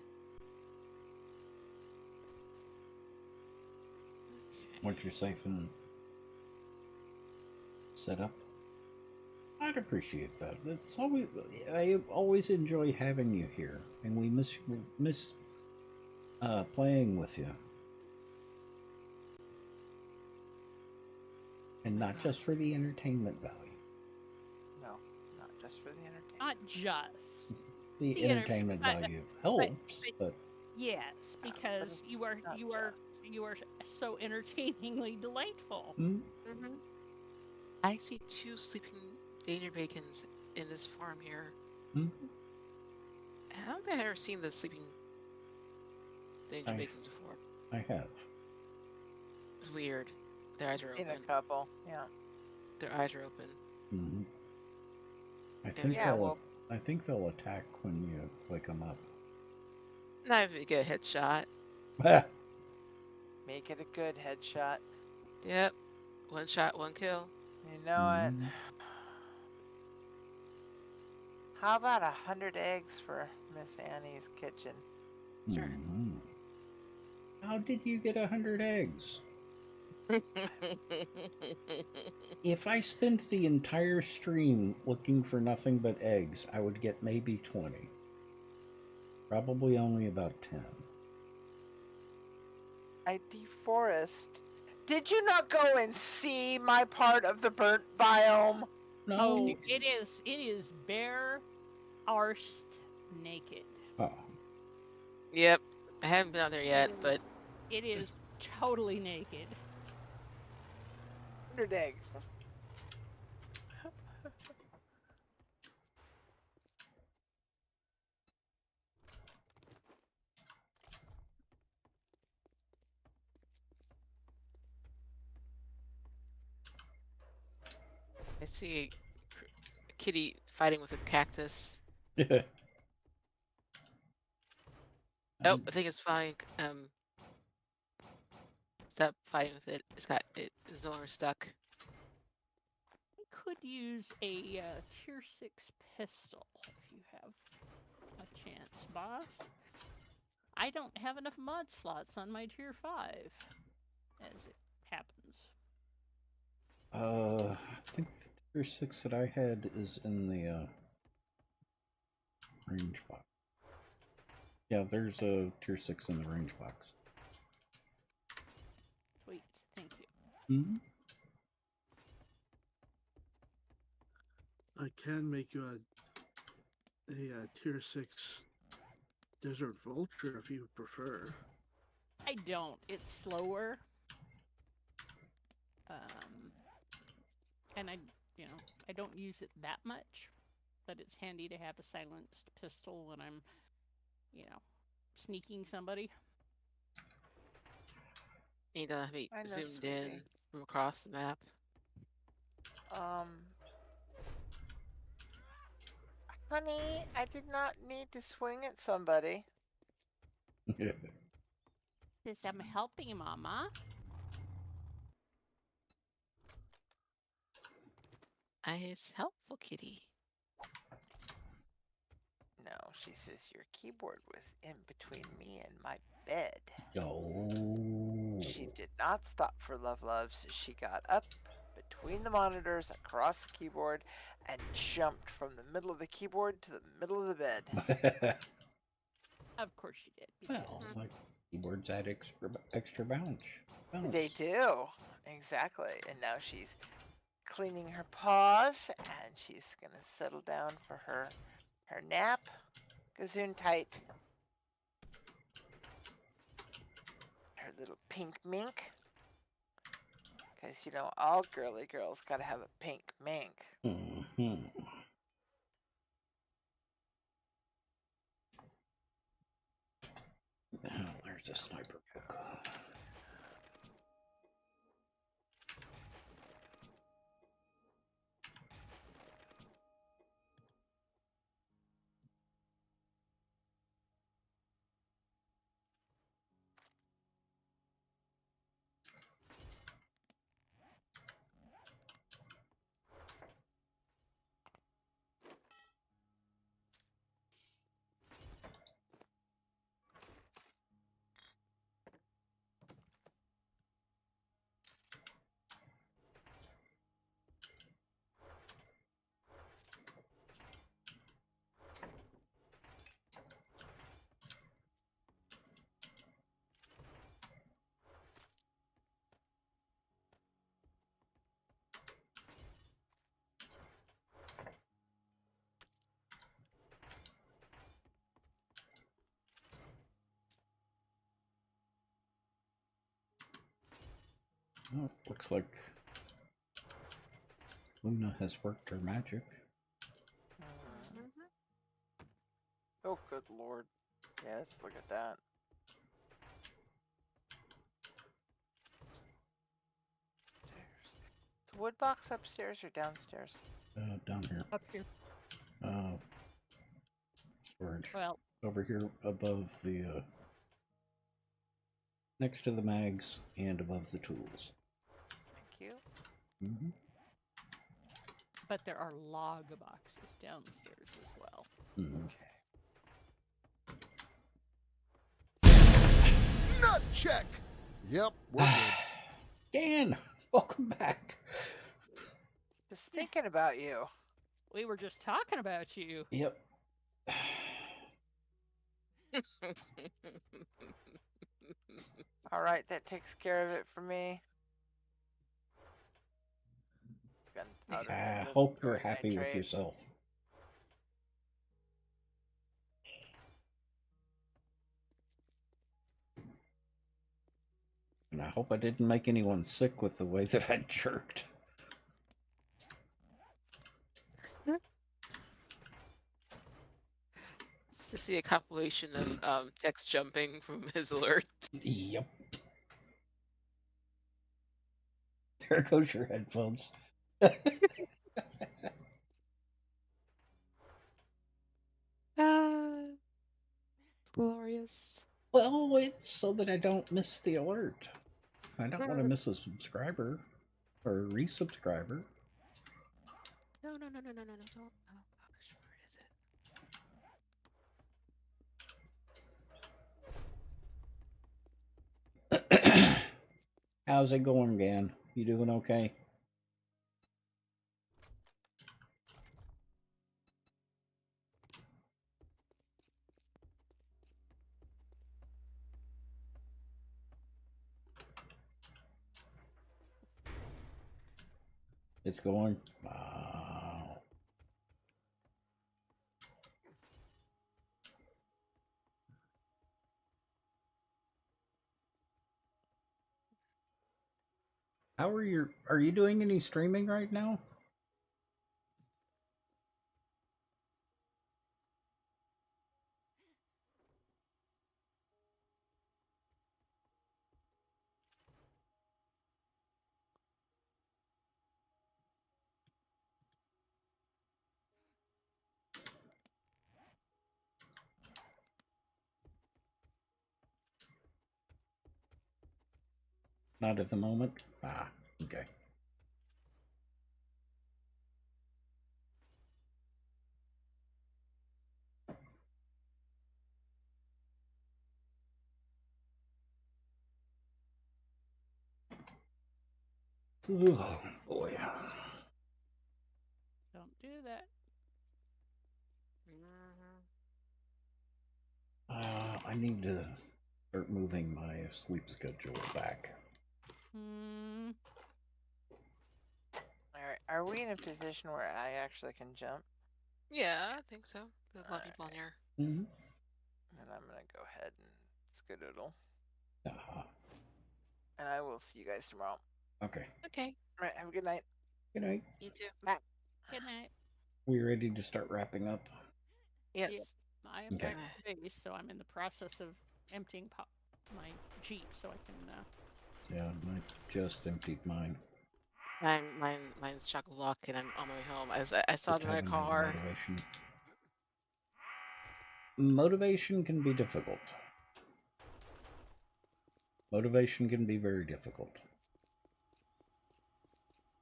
Once you're safe and set up, I'd appreciate that. It's always I always enjoy having you here, and we miss playing with you, and not just for the entertainment value. No, not just for the entertainment. Not just. The entertainment value helps, but yes, because you are so entertainingly delightful. Mm-hmm. I see 2 sleeping danger bacons in this farm here. Mm-hmm. I don't think I've ever seen the sleeping danger bacons before. I have. It's weird. Their eyes are open. In a couple, yeah. Their eyes are open. Mm-hmm. I think they'll attack when you wake them up. Not if you get a headshot. Make it a good headshot. Yep. 1 shot, 1 kill. You know it. How about 100 eggs for Miss Annie's kitchen? Sure. Mm-hmm. How did you get 100 eggs? If I spent the entire stream looking for nothing but eggs, I would get maybe 20. Probably only about 10. I deforest. Did you not go and see my part of the burnt biome? No. Oh, it is bare, arsed, naked. Oh. Yep. I haven't been out there yet, but it is totally naked. 100 eggs. I see a kitty fighting with a cactus. Yeah. Oh, I think it's fine. Stop fighting with it. It is no longer stuck. I could use a tier 6 pistol if you have a chance, boss. I don't have enough mod slots on my tier 5, as it happens. I think the tier 6 that I had is in the range box. Yeah, there's a tier 6 in the range box. Sweet, thank you. Mm-hmm. I can make you a tier 6 desert vulture if you prefer. I don't. It's slower. And I don't use it that much, but it's handy to have a silenced pistol when I'm, sneaking somebody. You don't have to be zoomed in from across the map. Honey, I did not need to swing at somebody. Says I'm helping you, Mama. Nice, helpful kitty. No, she says your keyboard was in between me and my bed. Oh. She did not stop for loves. She got up between the monitors across the keyboard and jumped from the middle of the keyboard to the middle of the bed. Of course she did. Well, like, Keyboards add extra bounce. They do. Exactly. And now she's cleaning her paws, and she's going to settle down for her nap. Gazoon tight. Her little pink mink. Because, you know, all girly girls got to have a pink mink. Mm-hmm. Oh, there's a sniper book. Oh, looks like Luna has worked her magic. Oh, good lord. Yes, look at that. Stairs. Is the wood box upstairs or downstairs? Down here. Up here. Storage. Well, Over here above the, next to the mags and above the tools. Thank you. Mm-hmm. but there are log boxes downstairs as well. Mm-hmm. Okay. Nut check! Yep, we're good. Dan, welcome back. Just thinking about you. We were just talking about you. Yep. All right, that takes care of it for me. Gunpowder I that doesn't hope go you're in happy with nitrate. yourself. And I hope I didn't make anyone sick with the way that I jerked. To see a compilation of text jumping from his alert. Yep. There goes your headphones. Glorious. Well, it's so that I don't miss the alert. I don't want to miss a subscriber or a resubscriber. No, don't. Oh, gosh, where is it? How's it going, Gan? You doing okay? It's going. Wow. How are you doing any streaming right now? Not at the moment. Ah, okay. Oh boy. Don't do that. I need to start moving my sleep schedule back. Alright, are we in a position where I actually can jump? Yeah, I think so. There's a lot of people in here. Mm-hmm. And I'm gonna go ahead and skedoodle. Uh-huh. And I will see you guys tomorrow. Okay. Okay. Alright, have a good night. Good night. You too. Good night. We ready to start wrapping up? Yes. I am Okay. back to base, so I'm in the process of emptying my Jeep so I can. Yeah, I just emptied mine. Mine's chock-a-block, and I'm on my way home. I saw Just my haven't had the car. motivation. Motivation can be difficult. Motivation can be very difficult.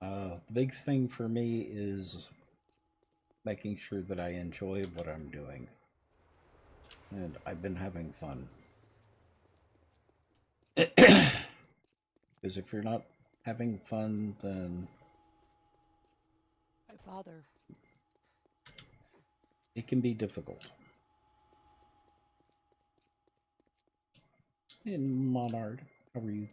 The big thing for me is making sure that I enjoy what I'm doing. And I've been having fun. Because if you're not having fun, then Why bother? it can be difficult. And Monard, how are you?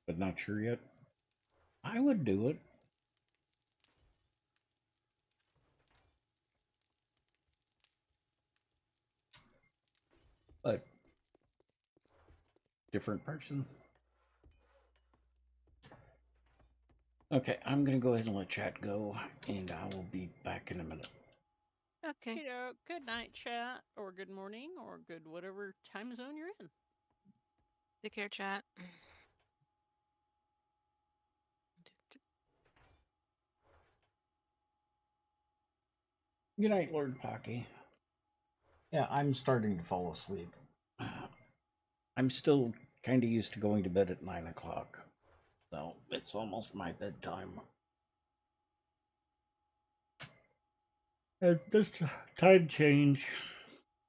But not sure yet. I would do it. But different person. Okay, I'm gonna go ahead and let chat go, and I will be back in a minute. Okay. Good night, chat, or good morning, or good whatever time zone you're in. Take care, chat. Good night, Lord Pocky. Yeah, I'm starting to fall asleep. I'm still kind of used to going to bed at 9 o'clock, so it's almost my bedtime. At this time change,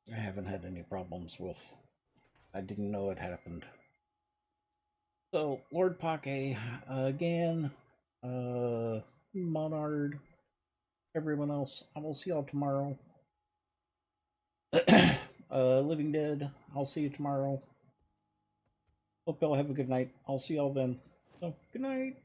I haven't had any problems with. I didn't know it happened. So, Lord Pocky, again, Monard, everyone else, I will see y'all tomorrow. Living Dead, I'll see you tomorrow. Hope y'all have a good night. I'll see y'all then. So, good night.